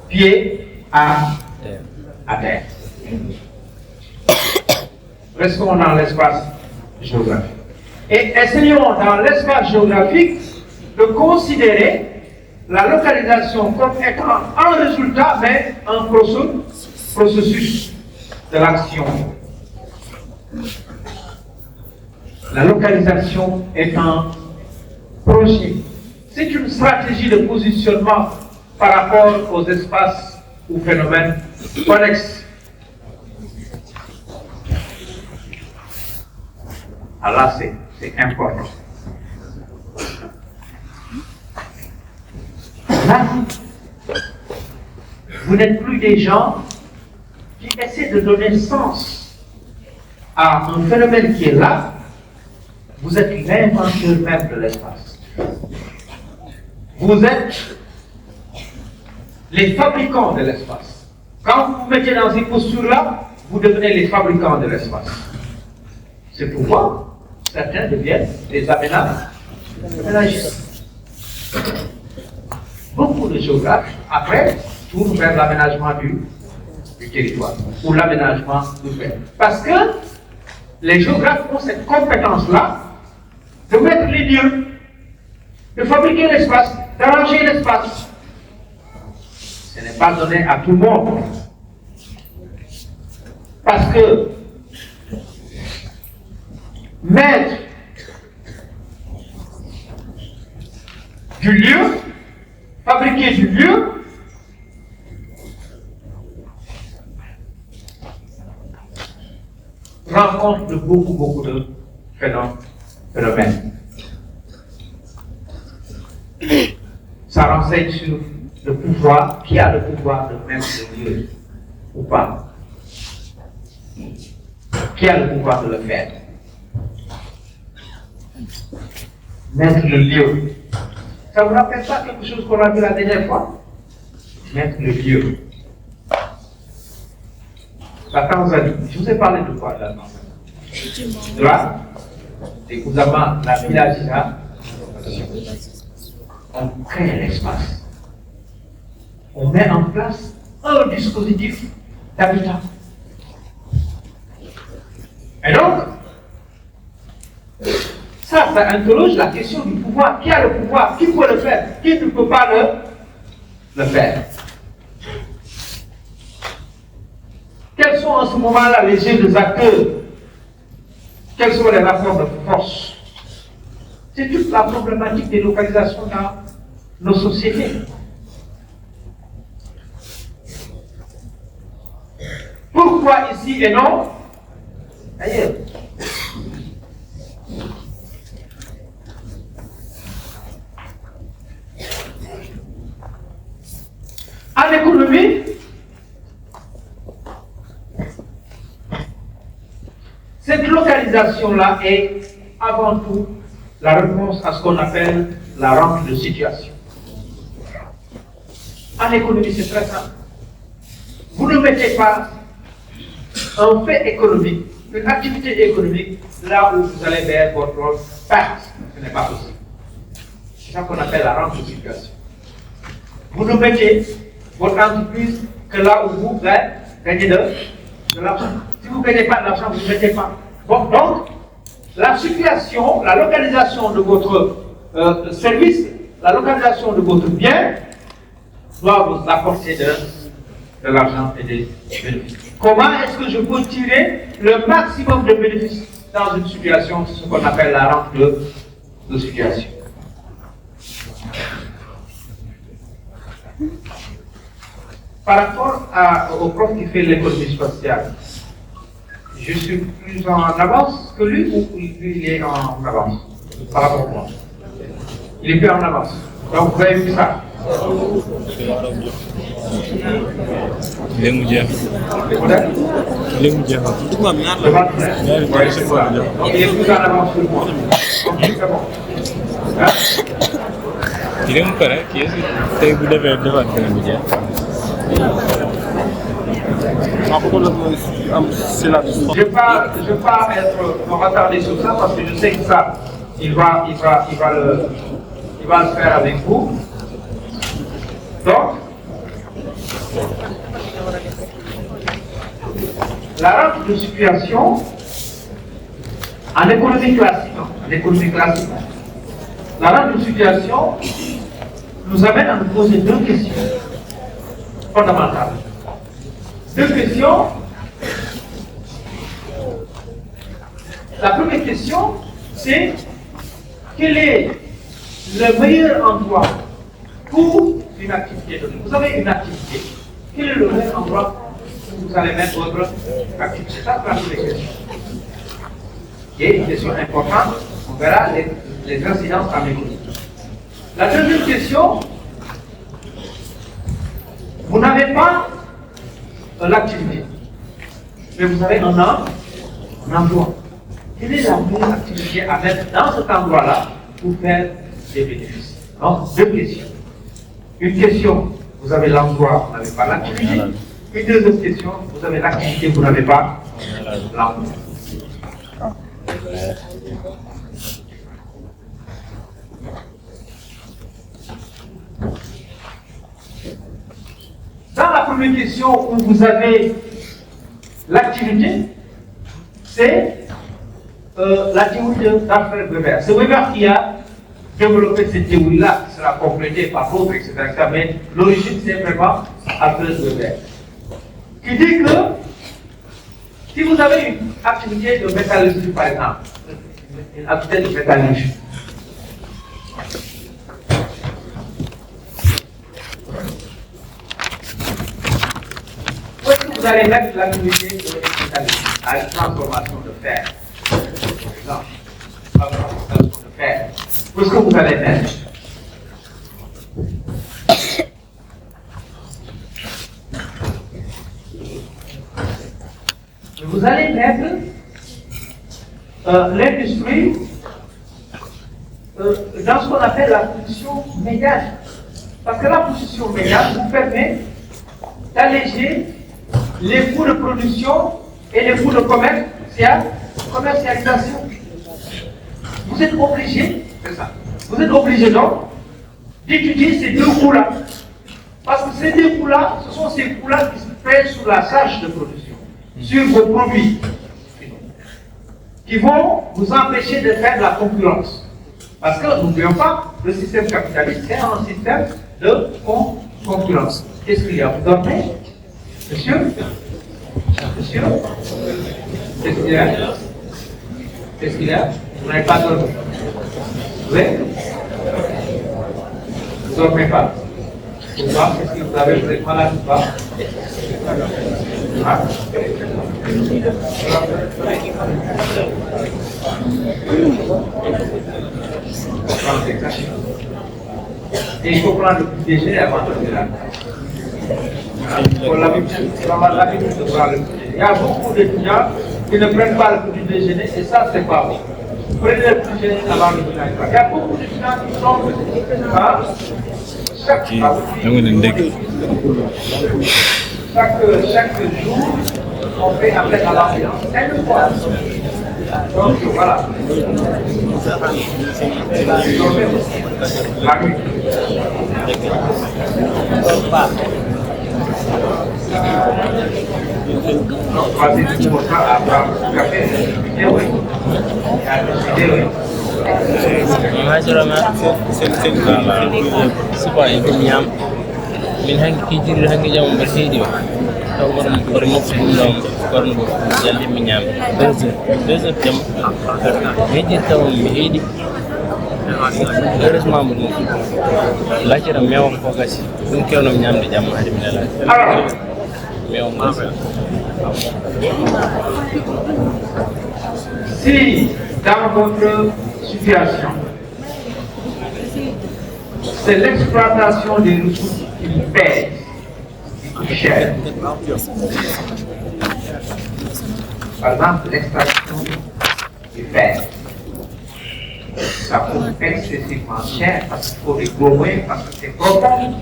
pieds à terre. Restons dans l'espace géographique. Et essayons dans l'espace géographique de considérer la localisation comme étant un résultat, mais un processus de l'action. La localisation est un projet. C'est une stratégie de positionnement par rapport aux espaces ou phénomènes connexes. Alors c'est important. Là, vous n'êtes plus des gens qui essaient de donner sens à un phénomène qui est là. Vous êtes l'inventeur même de l'espace. Vous êtes les fabricants de l'espace. Quand vous vous mettez dans ces postures-là, vous devenez les fabricants de l'espace. C'est pourquoi certains deviennent des aménagistes. Beaucoup de géographes, après, tournent vers l'aménagement du territoire ou l'aménagement du pays. Parce que les géographes ont cette compétence-là de mettre les lieux, de fabriquer l'espace, d'arranger l'espace. Ce n'est pas donné à tout le monde. Parce que mettre du lieu, fabriquer du lieu, rend compte de beaucoup de phénomènes. Ça renseigne sur le pouvoir, qui a le pouvoir de mettre le lieu ou pas. Qui a le pouvoir de le faire. Mettre le lieu. Ça vous rappelle pas quelque chose qu'on a vu la dernière fois? Mettre le lieu. La Tanzanie. Je vous ai parlé de quoi là? Là, des Kouzama, la village là, on crée l'espace. on met en place un dispositif d'habitat. Et donc, ça interroge la question du pouvoir. Qui a le pouvoir? Qui peut le faire? Qui ne peut pas le faire? Quels sont en ce moment-là les jeux des acteurs? Quels sont les rapports de force? C'est toute la problématique des localisations dans nos sociétés. Pourquoi ici et non ailleurs? En économie, cette localisation-là est avant tout la réponse à ce qu'on appelle la rente de situation. En économie, c'est très simple. Vous ne mettez pas un fait économique, une activité économique, là où vous allez vers votre perte. Ce n'est pas possible. C'est ça qu'on appelle la rente de situation. Vous ne mettez votre entreprise que là où vous gagnez de l'argent. Si vous ne gagnez pas de l'argent, vous ne mettez pas. Bon, donc, la situation, la localisation de votre service, la localisation de votre bien doit vous apporter de l'argent et des bénéfices. Comment est-ce que je peux tirer le maximum de bénéfices dans une situation, ce qu'on appelle la rente de situation? Par rapport au prof qui fait l'économie spatiale, je suis plus en avance que lui ou lui il est en avance par rapport à moi? Il est plus en avance. Donc vous avez vu ça? Il est mouillé. Il est mouillé. Donc il est plus en avance que moi. Donc c'est bon. Hein? Il est mouillé. Qui est-ce que vous devez devant le mouillé? Je ne vais pas me retarder sur ça parce que je sais que ça, il va le faire avec vous. Donc, la rente de situation en économie classique, la rente de situation nous amène à nous poser deux questions fondamentales. Deux questions. La première question, c'est quel est le meilleur endroit pour une activité donnée? Vous avez une activité. Quel est le meilleur endroit où vous allez mettre votre activité? C'est ça la première question. Et une question importante, on verra les incidences en économie. La deuxième question, vous n'avez pas l'activité, mais vous avez un endroit. Quelle est la meilleure activité à mettre dans cet endroit-là pour faire des bénéfices? Donc, deux questions. Une question, vous avez l'endroit, vous n'avez pas l'activité. Une deuxième question, vous avez l'activité, vous n'avez pas l'endroit. Dans la première question où vous avez l'activité, c'est la théorie d'Alfred Weber. C'est Weber qui a développé cette théorie-là, qui sera complétée par d'autres, etc. Mais l'origine, c'est vraiment Alfred Weber. Qui dit que si vous avez une activité de métallurgie, par exemple, une activité de métallurgie, où est-ce que vous allez mettre l'activité de métallurgie à une transformation de fer? Non, transformation de fer. Où est-ce que vous allez mettre? Vous allez mettre l'industrie dans ce qu'on appelle la position médiane. Parce que la position médiane vous permet d'alléger les coûts de production et les coûts de commercialisation. Vous êtes obligé, c'est ça, vous êtes obligé donc d'étudier ces deux coûts-là. Parce que ces deux coûts-là, ce sont ces coûts-là qui se pèsent sur la charge de production, sur vos produits, qui vont vous empêcher de faire de la concurrence. Parce que n'oublions pas, le système capitaliste est un système de concurrence. Qu'est-ce qu'il y a? Vous dormez? Monsieur? Monsieur? Qu'est-ce qu'il y a? Qu'est-ce qu'il y a? Vous n'avez pas dormi? Oui? Vous ne dormez pas? Pourquoi? Est-ce que vous êtes malade ou pas? Ah. Et il faut prendre le petit déjeuner avant de venir là. Il faut l'habitude de prendre le petit déjeuner. Il y a beaucoup d'étudiants qui ne prennent pas le petit déjeuner et ça, c'est pas bon. Prenez le petit déjeuner avant de venir. Il y a beaucoup d'étudiants qui sont chaque jour, on fait appel à l'ambiance. Une fois. Donc voilà. La nuit. Donc, vas-y, tu montres à boire du café. min hanki kijirri hanki jam mbar heedi o taw mbar mofti ɗum ɗon korno jalli mi ñaam 2 heures jam heedi taw mi heedi heureusement mbo mofti laccira mewam ko gasi ɗum kewnom ñamde jamma hade mi nela mewam gasi. Si dans votre situation c'est l'exploitation des ressources qui pèse, qui coûte cher. Par exemple, l'extraction du fer. Ça coûte excessivement cher parce qu'il faut les gommer, parce que c'est profond.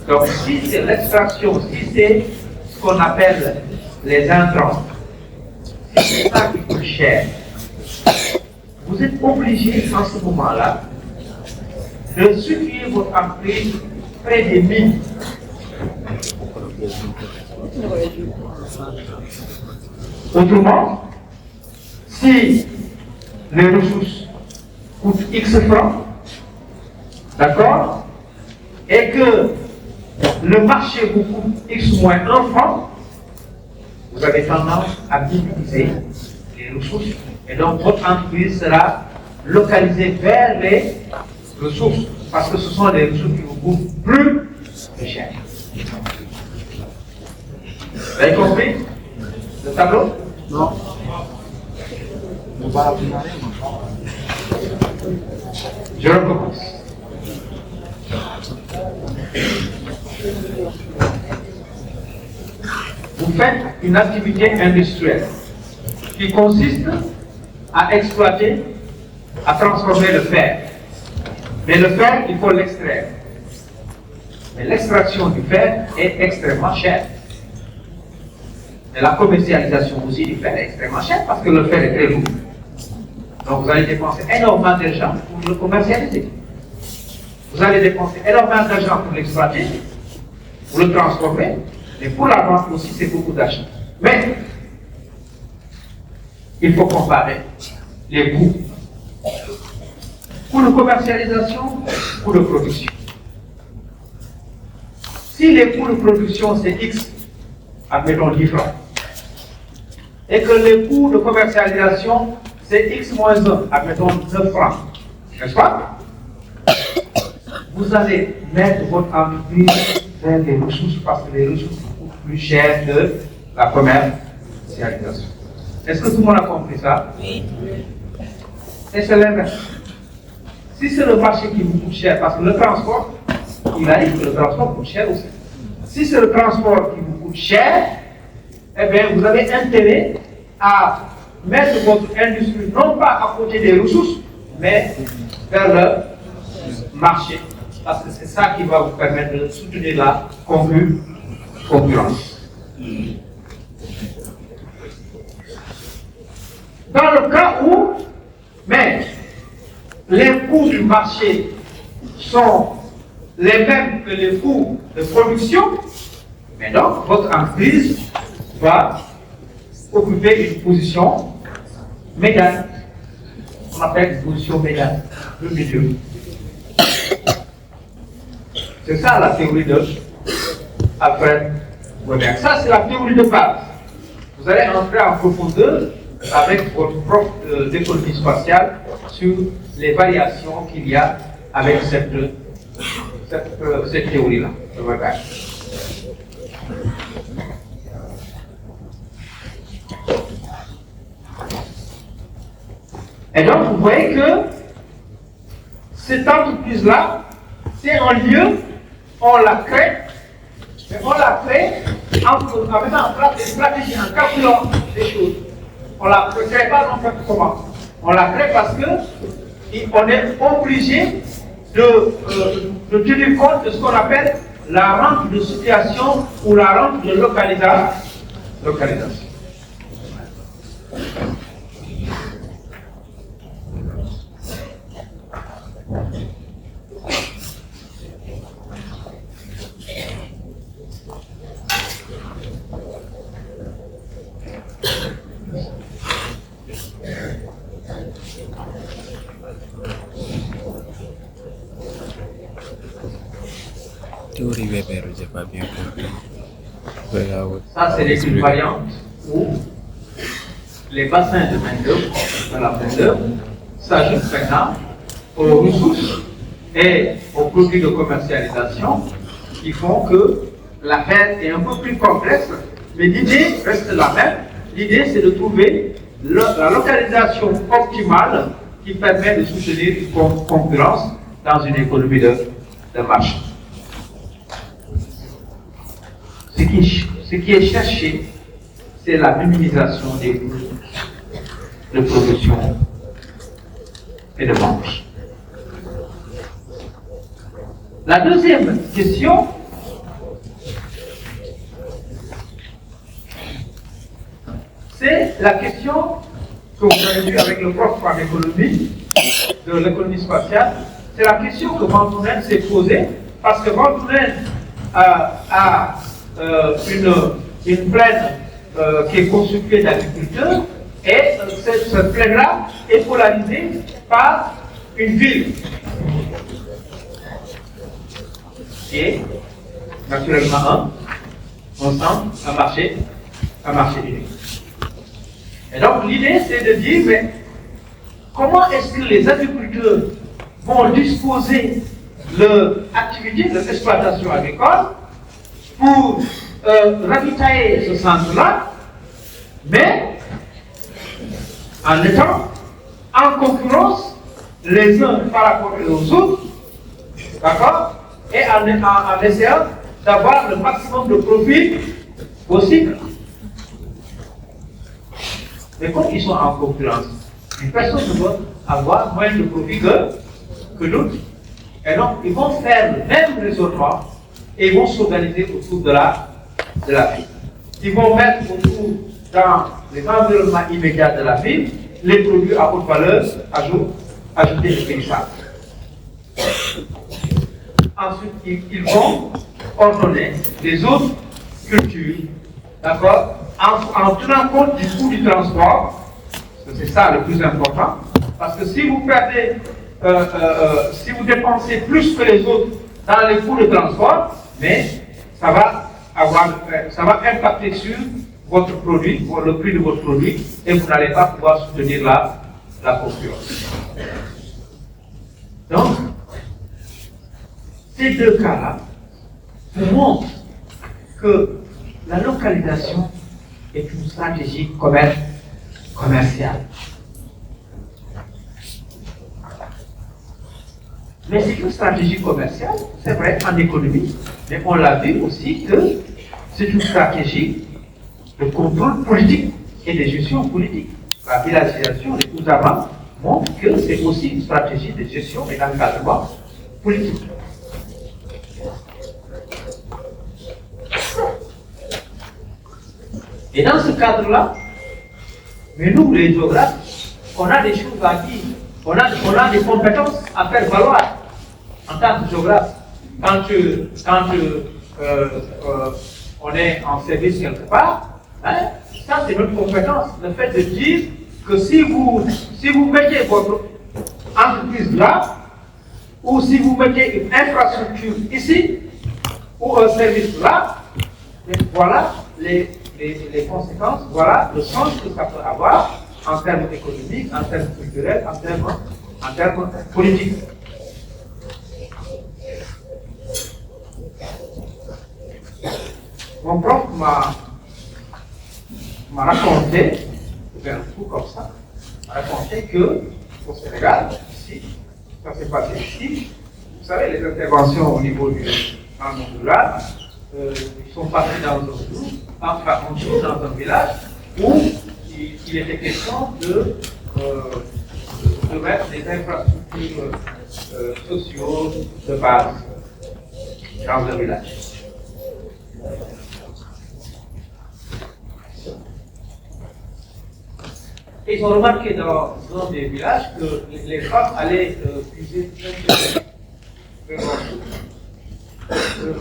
Donc si c'est l'extraction, si c'est ce qu'on appelle les intrants, si c'est ça qui coûte cher, vous êtes obligé en ce moment-là de situer votre entreprise près des mines. Autrement, si les ressources coûtent X francs, d'accord, et que le marché vous coûte X moins 1 franc, vous avez tendance à minimiser les ressources et donc votre entreprise sera localisée vers les ressources, parce que ce sont les ressources qui vous coûtent plus cher. Vous avez compris le tableau? Non. Je recommence. Vous faites une activité industrielle qui consiste à exploiter, à transformer le fer. Mais le fer, il faut l'extraire. Mais l'extraction du fer est extrêmement chère. Et la commercialisation aussi du fer est extrêmement chère parce que le fer est très lourd. Donc vous allez dépenser énormément d'argent pour le commercialiser. Vous allez dépenser énormément d'argent pour l'exploiter, pour le transformer, mais pour la vente aussi c'est beaucoup d'argent. Mais il faut comparer les coûts. Coût de commercialisation, coût de production. Si les coûts de production c'est X, admettons 10 francs, et que les coûts de commercialisation c'est X moins 1, admettons 9 francs, n'est-ce pas? Vous allez mettre votre entreprise vers les ressources parce que les ressources coûtent plus cher que la commercialisation. Est-ce que tout le monde a compris ça? Oui. Et c'est l'inverse. Si c'est le marché qui vous coûte cher, parce que le transport, il arrive que le transport coûte cher aussi. Si c'est le transport qui vous coûte cher, eh bien, vous avez intérêt à mettre votre industrie non pas à côté des ressources, mais vers le marché. Parce que c'est ça qui va vous permettre de soutenir la concurrence. Dans le cas où, mais les coûts du marché sont les mêmes que les coûts de production, mais donc votre entreprise va occuper une position médiane. On appelle une position médiane, le milieu. C'est ça la théorie de Alfred Weber. Ça, c'est la théorie de base. Vous allez entrer en profondeur avec votre prof d'économie spatiale sur les variations qu'il y a avec cette théorie-là de Weber. Et donc, vous voyez que cette entreprise-là, c'est un lieu, on la crée, mais on la crée en mettant en place des stratégies, en calculant des choses. On ne la crée pas n'importe comment. On la crée parce qu'on est obligé de tenir compte de ce qu'on appelle la rente de situation ou la rente de localisation. Théorie Weber, je n'ai pas bien compris. Ça, c'est les variantes où les bassins de main-d'œuvre, de la main-d'œuvre, s'ajoutent maintenant aux ressources et aux produits de commercialisation qui font que l'affaire est un peu plus complexe, mais l'idée reste la même. L'idée, c'est de trouver la localisation optimale qui permet de soutenir une concurrence dans une économie de marché. Ce qui est cherché, c'est la minimisation des coûts de production et de vente. La deuxième question, c'est la question que vous avez vue avec le prof en économie, de l'économie spatiale. C'est la question que Van Toenen s'est posée, parce que Van Toenen a une plaine qui est constituée d'agriculteurs, et cette plaine-là est polarisée par une ville. Et naturellement un centre, un marché unique. Et donc l'idée c'est de dire, mais comment est-ce que les agriculteurs vont disposer leur activité, leur exploitation agricole pour ravitailler ce centre-là, mais en étant en concurrence les uns par rapport aux autres, d'accord, et en essayant d'avoir le maximum de profit possible. Mais comme ils sont en concurrence, une personne ne peut avoir moins de profit que l'autre. Et donc, ils vont faire le même raisonnement et ils vont s'organiser autour de la ville. Ils vont mettre autour, dans les environnements immédiats de la ville, les produits à haute valeur ajoutée et périssables. Ensuite, ils vont ordonner les autres cultures, d'accord, en tenant compte du coût du transport, parce que c'est ça le plus important, parce que si vous perdez, si vous dépensez plus que les autres dans les coûts de transport, mais ça va impacter sur votre produit, le prix de votre produit, et vous n'allez pas pouvoir soutenir la concurrence. Donc, ces deux cas-là vous montrent que la localisation est une stratégie commerciale. Mais c'est une stratégie commerciale, c'est vrai, en économie, mais on l'a vu aussi que c'est une stratégie de contrôle politique et de gestion politique. La villagisation des tout avant montre que c'est aussi une stratégie de gestion et d'encadrement politique. Et dans ce cadre-là, mais nous, les géographes, on a des choses à dire, on a des compétences à faire valoir en tant que géographe. on est en service quelque part, hein, ça c'est notre compétence. Le fait de dire que si vous mettez votre entreprise là, ou si vous mettez une infrastructure ici, ou un service là, voilà les conséquences, voilà le sens que ça peut avoir en termes économiques, en termes culturels, en termes politiques. Mon prof m'a raconté, c'est un coup comme ça, m'a raconté que au Sénégal, ici, ça s'est passé ici, vous savez, les interventions au niveau du monde rural, ils sont passés dans un village où il était question de mettre des infrastructures sociaux de base dans un village. Et ils ont remarqué dans des villages que les femmes allaient puiser vers le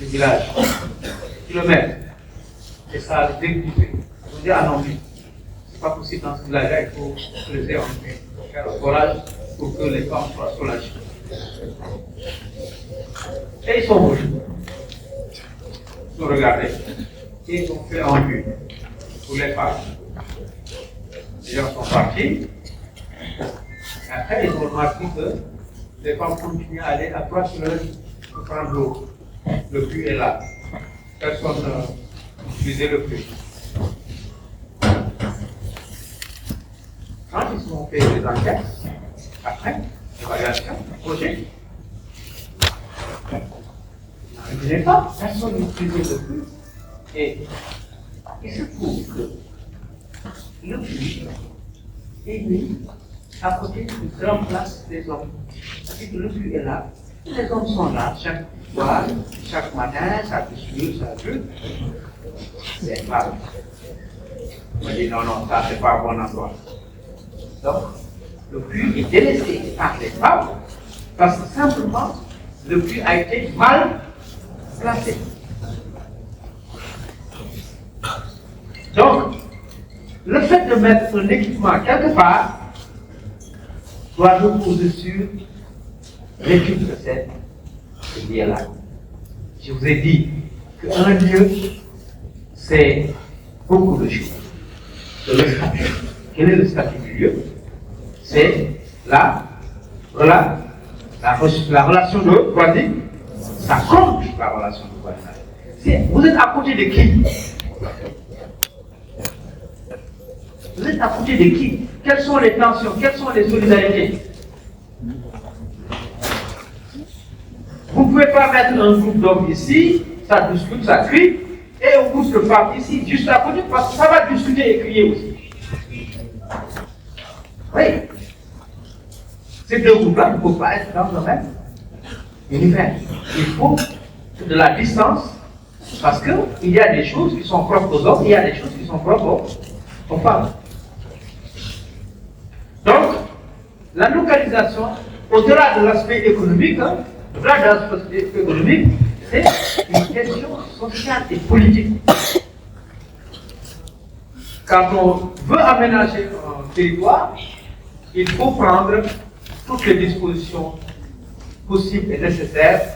village, kilomètres. Et ça a dégoûté. Ils ont dit, ah non, c'est pas possible dans ce village-là, il faut laisser faire un forage pour que les femmes soient soulagées. Et ils sont venus. Ils ont regardé. Et ils ont fait un but pour les femmes. Les gens sont partis. Après, ils ont remarqué que les femmes continuent à aller à 3 km pour prendre l'eau. Le puits est là. Personne n'utilisait le puits. Quand ils ont fait des enquêtes, après, l'évaluation, le projet, il n'y avait pas, personne n'utilisait le puits. Et il se trouve que le puits est mis à côté d'une grande place des hommes. C'est-à-dire que le puits est là, les hommes sont là, chaque soir, chaque matin, ça discute, ça joue. C'est mal. On dit non, ça c'est pas un bon endroit. Donc, le puits est délaissé par les femmes parce que simplement le puits a été mal placé. Donc, le fait de mettre un équipement quelque part doit reposer sur l'étude de cette lieu-là. Je vous ai dit qu'un lieu, c'est beaucoup de choses. Le statut. Quel est le statut du lieu? C'est la relation de voisinage. Ça compte la relation de voisinage. Vous êtes à côté de qui? Vous êtes à côté de qui? Quelles sont les tensions? Quelles sont les solidarités? Vous ne pouvez pas mettre un groupe d'hommes ici, ça discute, ça crie, et un groupe de femmes ici, juste à côté, parce que ça va discuter et crier aussi. Oui. Ces deux groupes-là ne peuvent pas être dans le même univers. Il faut de la distance, parce qu'il y a des choses qui sont propres aux hommes, il y a des choses qui sont propres aux femmes. Donc, la localisation, au-delà de l'aspect économique, c'est une question sociale et politique. Quand on veut aménager un territoire, il faut prendre toutes les dispositions possibles et nécessaires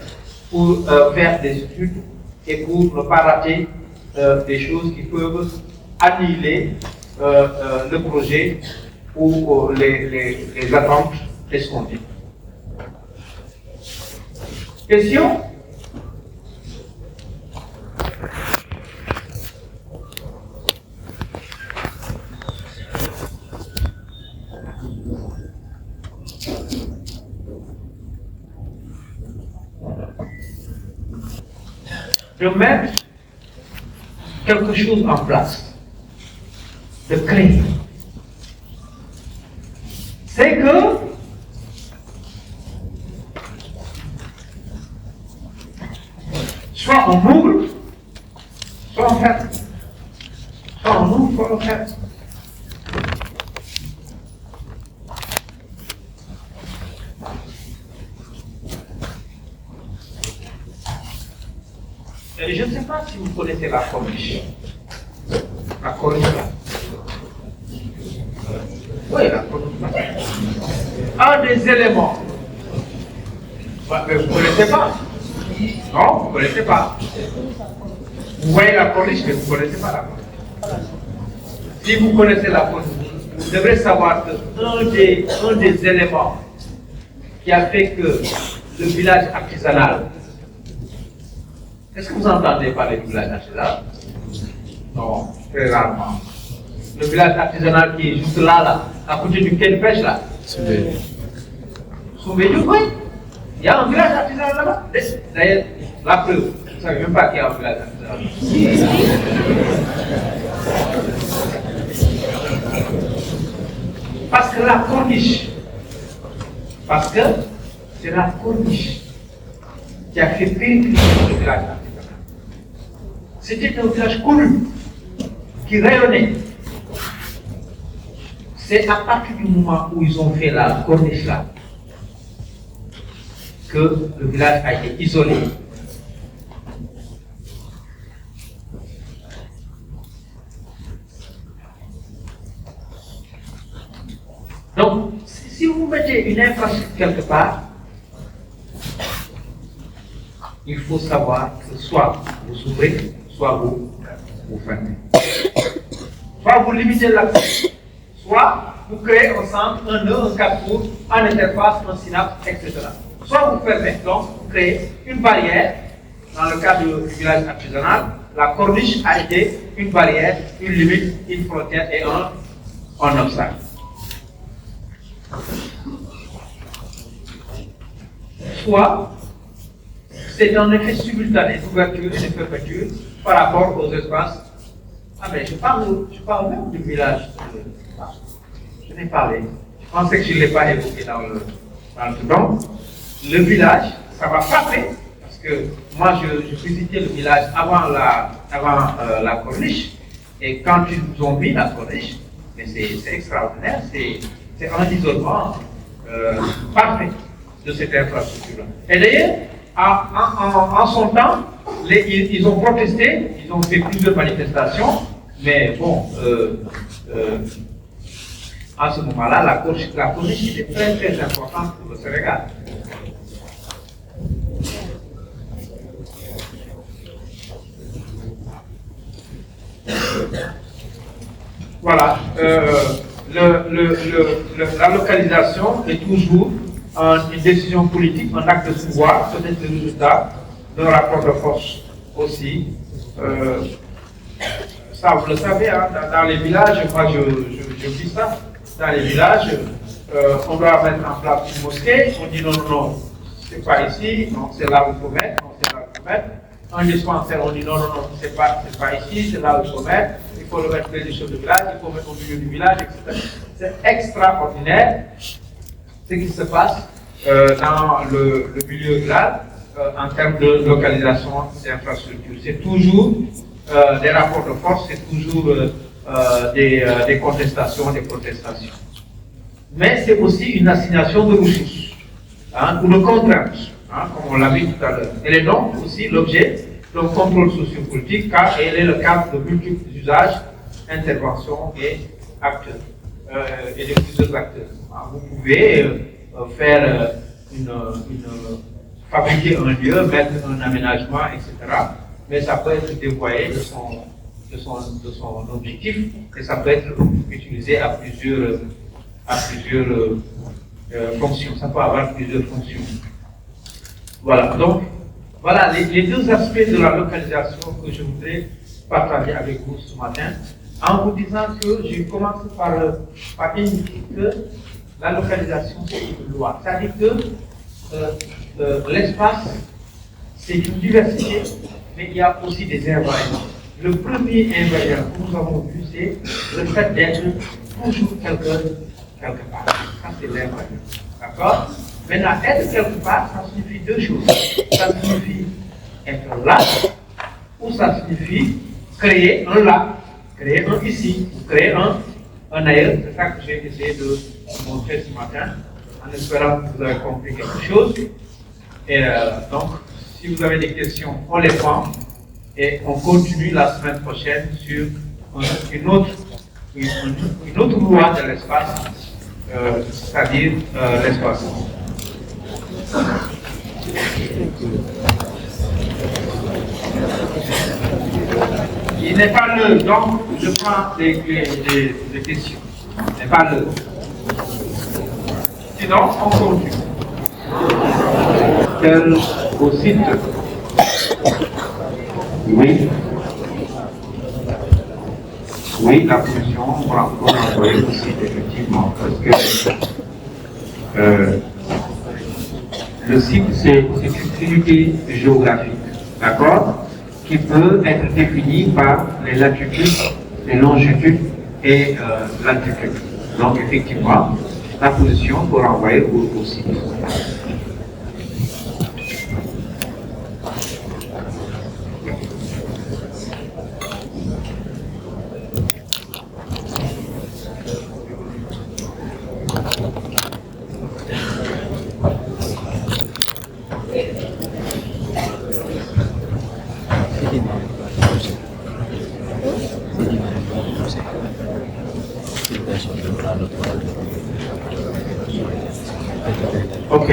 pour faire des études et pour ne pas rater des choses qui peuvent annihiler le projet ou les attentes escomptées. Question? De mettre quelque chose en place, de créer. C'est que soit on ouvre, soit on ferme. Soit on ouvre, soit on ferme. je ne sais pas si vous connaissez la corniche. La corniche là. Oui, la corniche là. Un des éléments. Mais vous ne connaissez pas. Non, vous ne connaissez pas. Vous voyez la corniche, mais vous ne connaissez pas la corniche. Si vous connaissez la corniche, vous devrez savoir qu'un des éléments qui a fait que le village artisanal. Est-ce que vous entendez parler du village artisanal? Non, très rarement. Le village artisanal qui est juste là, à côté du quai de pêche là. Soumbédioune, oui. Il y a un village artisanal là-bas. D'ailleurs, la preuve, vous ne savez même pas qu'il y a un village artisanal. Parce que la corniche, parce que c'est la corniche qui a fait péricliter le village artisanal. C'était un village connu, qui rayonnait. C'est à partir du moment où ils ont fait la corniche là, que le village a été isolé. Donc, si vous mettez une infrastructure quelque part, il faut savoir que soit vous ouvrez, soit vous fermez. Soit vous limitez l'accès, soit vous créez un centre, un nœud, un carrefour, un interface, un synapse, etc. Soit vous fermez, donc vous créez une barrière. Dans le cas du village artisanal, la corniche a été une barrière, une limite, une frontière et un obstacle. Soit c'est un effet simultané d'ouverture et de fermeture par rapport aux espaces. Ah mais je parle même du village. Je n'ai parlé. Je pensais que je ne l'ai pas évoqué dans le temps. Le village, ça va frapper, parce que moi je visitais le village avant la corniche, et quand ils nous ont mis la corniche, c'est extraordinaire, c'est un isolement parfait de cette infrastructure-là. Et d'ailleurs, en son temps, ils ont protesté, ils ont fait plusieurs manifestations, mais bon, à ce moment-là, la corniche était très très importante pour le Sénégal. Voilà, la localisation est toujours une décision politique, un acte de pouvoir, peut-être le résultat d'un rapport de force aussi. Ça, vous le savez, hein, dans les villages, moi je vis ça, dans les villages, on doit mettre en place une mosquée, on dit non, c'est pas ici, non, c'est là où il faut mettre, non, c'est là où il faut mettre. Un dispensaire, on dit non, c'est pas ici, c'est là où il faut mettre, il faut le mettre près du chef de village, il faut mettre au milieu du village, etc. C'est extraordinaire ce qui se passe dans le milieu rural en termes de localisation des infrastructures. C'est toujours des rapports de force, c'est toujours des contestations, des protestations. Mais c'est aussi une assignation de ressources, ou de contraintes, comme on l'a vu tout à l'heure. Elle est donc aussi l'objet d'un contrôle sociopolitique, car elle est le cadre de multiples usages, interventions et acteurs, et de plusieurs acteurs. Vous pouvez fabriquer un lieu, mettre un aménagement, etc. Mais ça peut être dévoyé de son objectif, et ça peut être utilisé à plusieurs fonctions. Ça peut avoir plusieurs fonctions. Voilà, donc, voilà les deux aspects de la localisation que je voudrais partager avec vous ce matin, en vous disant que je commence par indiquer que la localisation, c'est une loi. C'est-à-dire que l'espace, c'est une diversité, mais il y a aussi des invariants. Le premier invariant que nous avons vu, c'est le fait d'être toujours quelque part. Ça, c'est l'invariant. D'accord? Maintenant, être quelque part, ça signifie deux choses. Ça signifie être là, ou ça signifie créer un là, créer un ici, ou créer un ailleurs. C'est ça que j'ai essayé de montrer ce matin, en espérant que vous avez compris quelque chose. Et donc, si vous avez des questions, on les prend. et on continue la semaine prochaine sur une autre loi de l'espace, c'est-à-dire l'espace. Il n'est pas l'heure, donc je prends les questions. Il n'est pas l'heure. Sinon, on continue. Quel au site? Oui. Oui, la pollution, on va encore envoyer au site, effectivement, parce que le site, c'est une unité géographique, d'accord, qui peut être définie par les latitudes, les longitudes et l'altitude. Donc, effectivement, la position pour envoyer au site. Ok.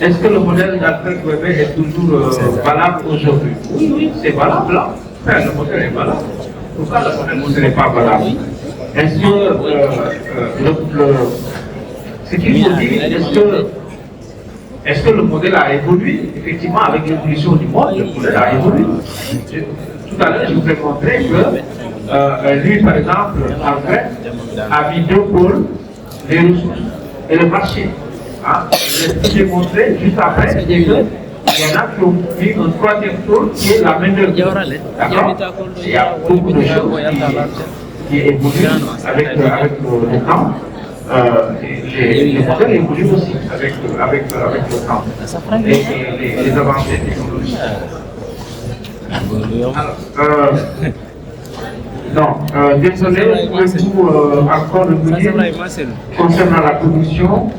Est-ce que le modèle d'Alfred Weber est toujours valable aujourd'hui? Oui, c'est valable là. Enfin, le modèle est valable. Pourquoi le modèle n'est pas valable? Est-ce que ce qu'il faut dire, est-ce que le modèle a évolué? Effectivement, avec l'évolution du monde, le modèle a évolué. Tout à l'heure, je vous ai montré que lui, par exemple, Alfred, a mis deux pôles, les ressources et le marché. Hein? Je vous ai montré juste après qu'il y en a qui ont mis un troisième pôle qui est la main-d'œuvre. D'accord? Il y a beaucoup de choses qui évoluent avec le temps. Les modèles évoluent aussi avec le temps et les avancées technologiques. Alors, non, désolé, pouvez-vous encore le dire concernant la pollution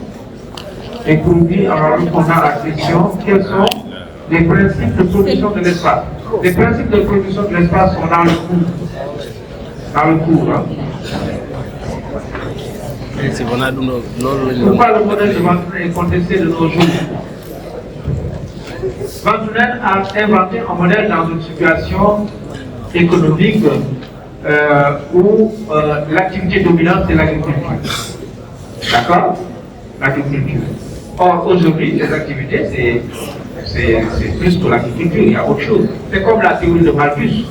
et pour dire en répondant à la question, quels sont les principes de production de l'espace? Les principes de production de l'espace sont dans le cours. Dans le cours. Hein. Pourquoi le modèle de Van Tunen est contesté de nos jours? Van Tunen a inventé un modèle dans une situation économique où l'activité dominante c'est l'agriculture. D'accord? L'agriculture. Or, aujourd'hui, les activités, c'est plus que l'agriculture, il y a autre chose. C'est comme la théorie de Malthus,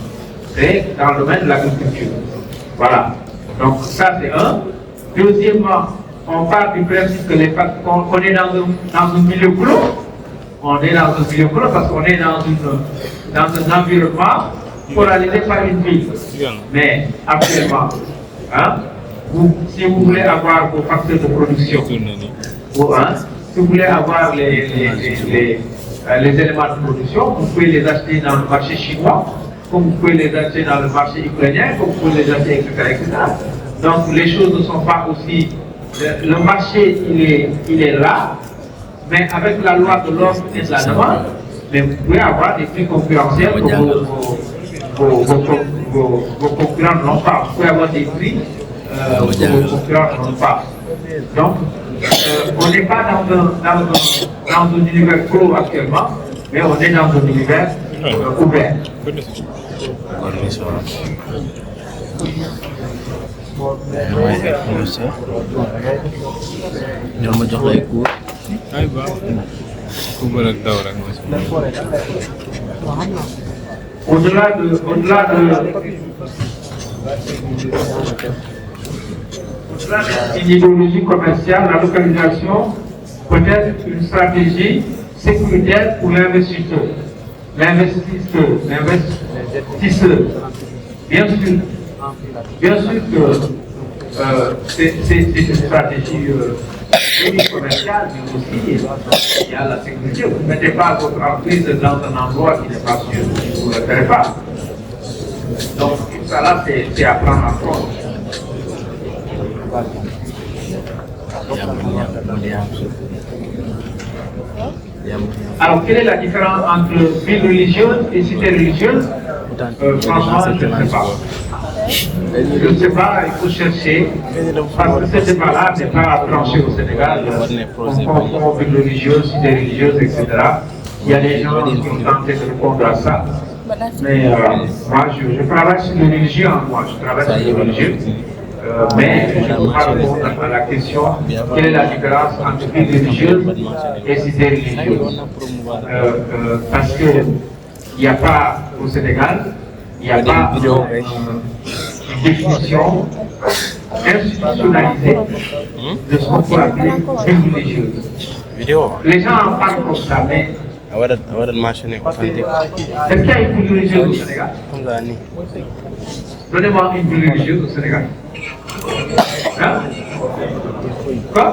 c'est dans le domaine de l'agriculture. Voilà. Donc, ça, c'est un. Deuxièmement, on parle du principe que qu'on est dans un milieu clos. On est dans un milieu clos parce qu'on est dans un environnement polarisé par une ville. Mais, actuellement, hein, si vous voulez avoir vos facteurs de production, si vous voulez avoir les éléments de production, vous pouvez les acheter dans le marché chinois, comme vous pouvez les acheter dans le marché ukrainien, comme vous pouvez les acheter, etc. Donc les choses ne sont pas aussi... Le marché, il est là, mais avec la loi de l'offre et de la demande, mais vous pouvez avoir des prix concurrentiels que vos concurrents n'ont pas. Vous pouvez avoir des prix que vos concurrents n'ont pas. Donc, on n'est pas dans un univers clos actuellement, mais on est dans un univers ouvert. Au-delà d'une idéologie commerciale, la localisation peut être une stratégie sécuritaire pour l'investisseur. Bien sûr que c'est une stratégie commerciale, mais aussi il y a la sécurité. Vous ne mettez pas votre entreprise dans un endroit qui n'est pas sûr, vous ne le ferez pas. Donc ça là, c'est à prendre en compte. Alors, quelle est la différence entre ville religieuse et cité religieuse? Franchement, je ne sais pas. Je ne sais pas, il faut chercher. Parce que ce débat-là n'est pas tranché au Sénégal. On confond ville religieuse, cité religieuse, etc. Il y a des gens qui ont tenté de répondre à ça. Mais moi, je travaille sur les religions. Moi, je travaille sur les religions. Mais je ne peux pas répondre à la question quelle est la différence entre ville religieuse et cité religieuse. Parce qu'il n'y a pas au Sénégal, il n'y a pas une définition institutionnalisée de ce qu'on peut appeler ville religieuse. Les gens en parlent comme ça, mais est-ce qu'il y a une ville religieuse au Sénégal? Donnez-moi une ville religieuse au Sénégal. Hein? Quoi?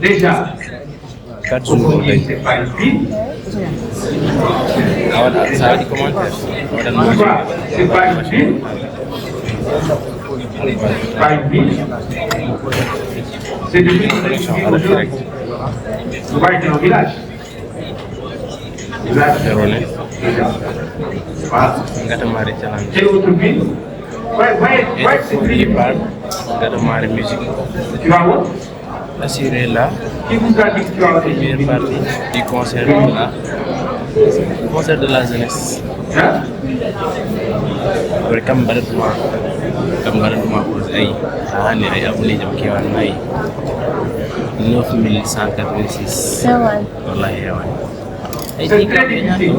Déjà, aujourd'hui, c'est pas une ville. Pourquoi? C'est pas une ville. Pas une ville. C'est devenu une ville aujourd'hui. Vous voyez, c'est un village. Village. Voilà. C'est autre ville. Ouais, c'est ville. Tu vas où? Assuré là, Qui vous a dit que tu as première partie du concert là, concert de la jeunesse. Hein? Après, comme baratuma pour ay abonnés jam kiwan nay 9186. Wallahi hewan. C'est très difficile.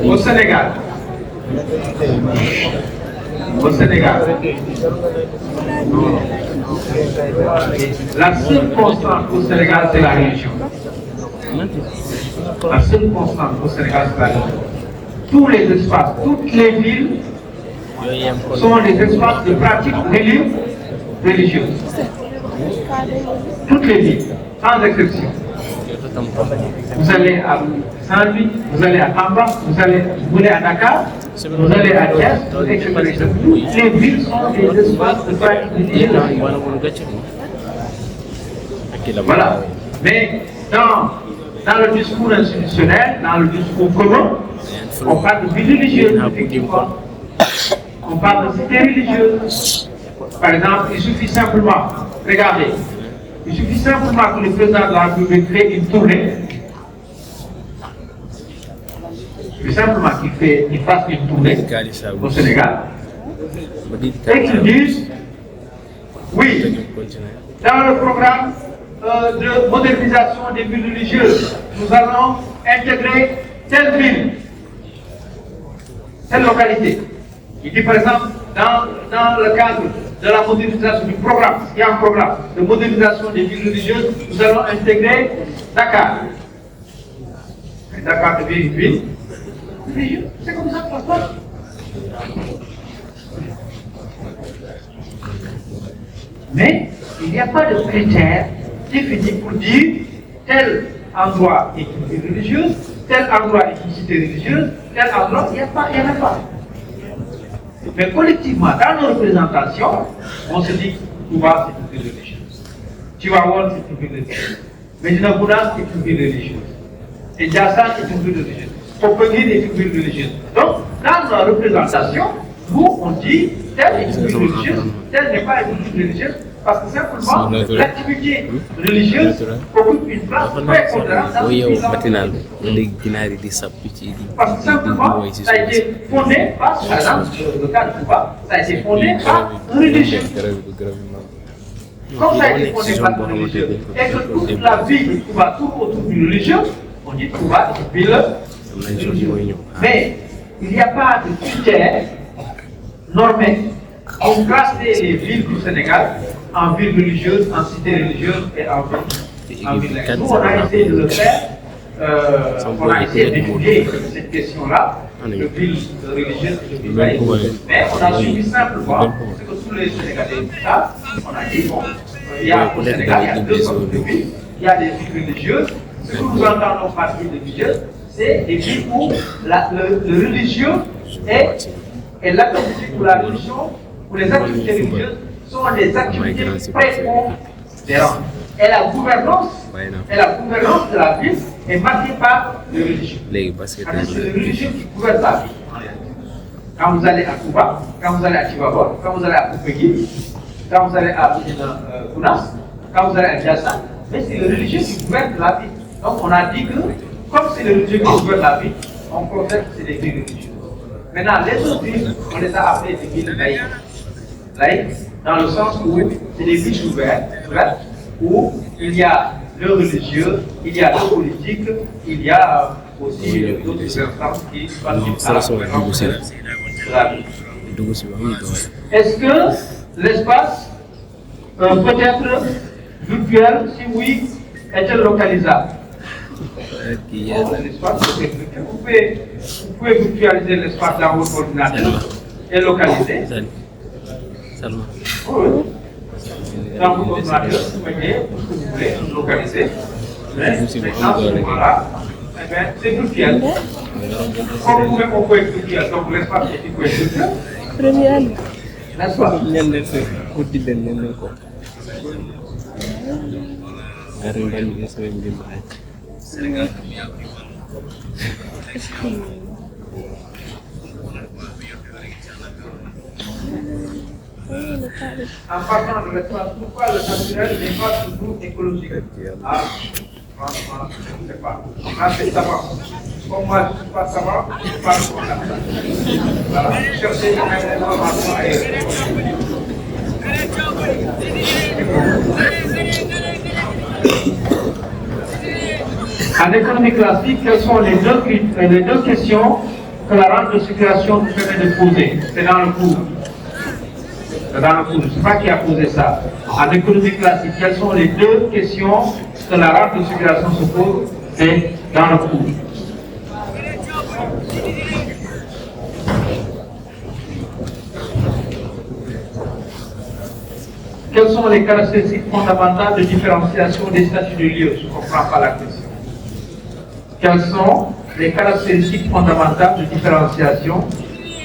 Au Sénégal. Au Sénégal. La seule constante au Sénégal, c'est la religion. La seule constante au Sénégal, c'est la religion. Tous les espaces, toutes les villes sont des espaces de pratique religieuse. Toutes les villes, sans exception. Vous allez à Saint-Louis, vous allez à Tamba, vous allez à Dakar, vous allez à Thiès, etc. Toutes les villes sont des espaces de pratique religieuse. Voilà. Mais dans le discours institutionnel, dans le discours commun, on parle de vie religieuse, effectivement. On parle de cité religieuse. Par exemple, il suffit simplement, regardez, il suffit simplement que le président de la République crée une tournée. Il suffit simplement qu'il fasse une tournée au Sénégal. Et qu'il dise, oui, dans le programme de modernisation des villes religieuses, nous allons intégrer telle ville, telle localité. Il dit par exemple, dans le cadre de la modernisation du programme, il y a un programme de modernisation des villes religieuses, nous allons intégrer Dakar. Et Dakar devient une ville religieuse. C'est comme ça que ça se passe. Mais il n'y a pas de critères définis pour dire tel endroit est une ville religieuse, tel endroit est une cité religieuse, tel endroit, il n'y en a pas. Mais collectivement, dans nos représentations, on se dit Touba c'est une ville religieuse, Tivaouane c'est une ville religieuse, Médina Gounass c'est une ville religieuse, et Ndiassane est une ville religieuse, Popenguine est une ville religieuse. Donc, dans nos représentations, nous on dit telle est une ville religieuse, telle n'est pas une ville religieuse, parce que simplement l'activité religieuse occupe une place très considérable dans le pays. Parce que simplement, ça a été fondé par, par exemple, le cas de Touba, ça a été fondé par un religieux. Comme ça a été fondé par un religieux, et que toute la vie de Touba tourne autour du religieux, on dit Touba est une ville religieuse. Mais il n'y a pas de critères normés pour classer les villes du Sénégal en ville religieuse, en cité religieuse et en ville laïque. Nous, on a essayé de le faire, on a essayé d'étudier cette question-là, de ville religieuse et de ville laïque. Mais on a suivi simplement ce que tous les Sénégalais savent. On a dit, bon, il y a au Sénégal, il y a deux sortes de villes. Il y a des villes religieuses. Ce que nous entendons par ville religieuse, c'est des villes où le religieux et l'activité pour la religion, pour les activités religieuses, sont les activités prépondérantes. Et la gouvernance de la ville est marquée par le religieux. C'est le religieux qui gouverne la ville. Quand vous allez à Cuba, quand vous allez à Chihuahua, quand vous allez à Kupegi, quand vous allez à Kounas, quand vous allez à Diassa, mais c'est le religieux qui gouverne la ville. Donc on a dit que, comme c'est le religieux qui gouverne la ville, on considère que c'est des villes religieuses. Maintenant, les autres villes, on les a appelées des villes laïques. Laïques, dans le sens où c'est des villes ouvertes, où il y a le religieux, il y a le politique, il y a aussi d'autres instances qui participent à la gouvernance de la ville. Est-ce que l'espace peut être virtuel? Si oui, est-il localisable? L'espace peut être virtuel. Vous pouvez virtualiser l'espace dans votre ordinateur et localiser. Oui. Dans votre ordinateur, vous pouvez localiser. Mais dans ce moment-là, c'est virtuel. Comme vous-même, on peut être virtuel. Donc l'espace est virtuel. N'est-ce pas? En partant de l'espace, pourquoi le naturel n'est pas toujours écologique? Ah, franchement, je ne sais pas. Ah, c'est savant. Comme moi, je ne suis pas savant, je ne parle pas comme ça. Voilà, cherchez une information ailleurs. En économie classique, quelles sont les deux questions que la rente de circulation vous permet de poser? C'est dans le cours. Je ne sais pas qui a posé ça. En économie classique, quelles sont les deux questions que la rente de circulation se pose? C'est dans le cours. Quelles sont les caractéristiques fondamentales de différenciation des statuts de lieu? Je ne comprends pas la question. Quelles sont les caractéristiques fondamentales de différenciation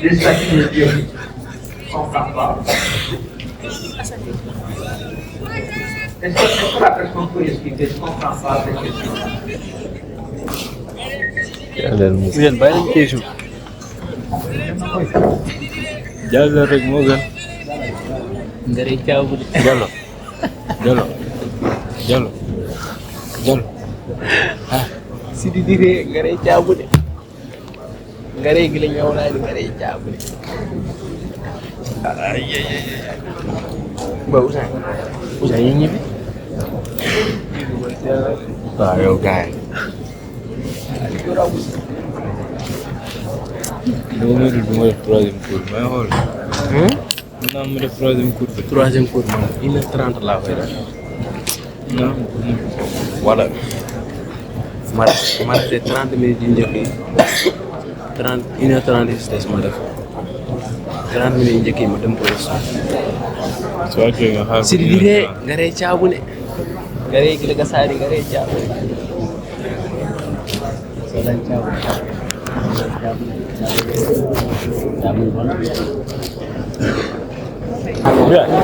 des statuts de lieu? Je ne comprends pas. Est-ce que la personne peut expliquer? Je ne comprends pas cette question. Jàll rek moo gën. Ngari caabu de. Jalo. Ah, Sidi dire ngari caabu de. Ngari gi la ñëw naa di ngari caabu de. Ba Ousseyn yi ñibbi. waaw yow gars yi. dama may def troisième cours may xool. naa ma def troisième cours bi. troisième cours man 1h30 laa koy def. non. wala ma def 30 minutes yu njëkk yi 1h30 yi des ma def 30 minutes yu njëkk yi ma dem ko restaurant. soo àggee nga xaar. Sidi dire ngare caabu ne. Ngari gi la ka saari ngari caabu de. Solan caabu. Caabu. Yeah.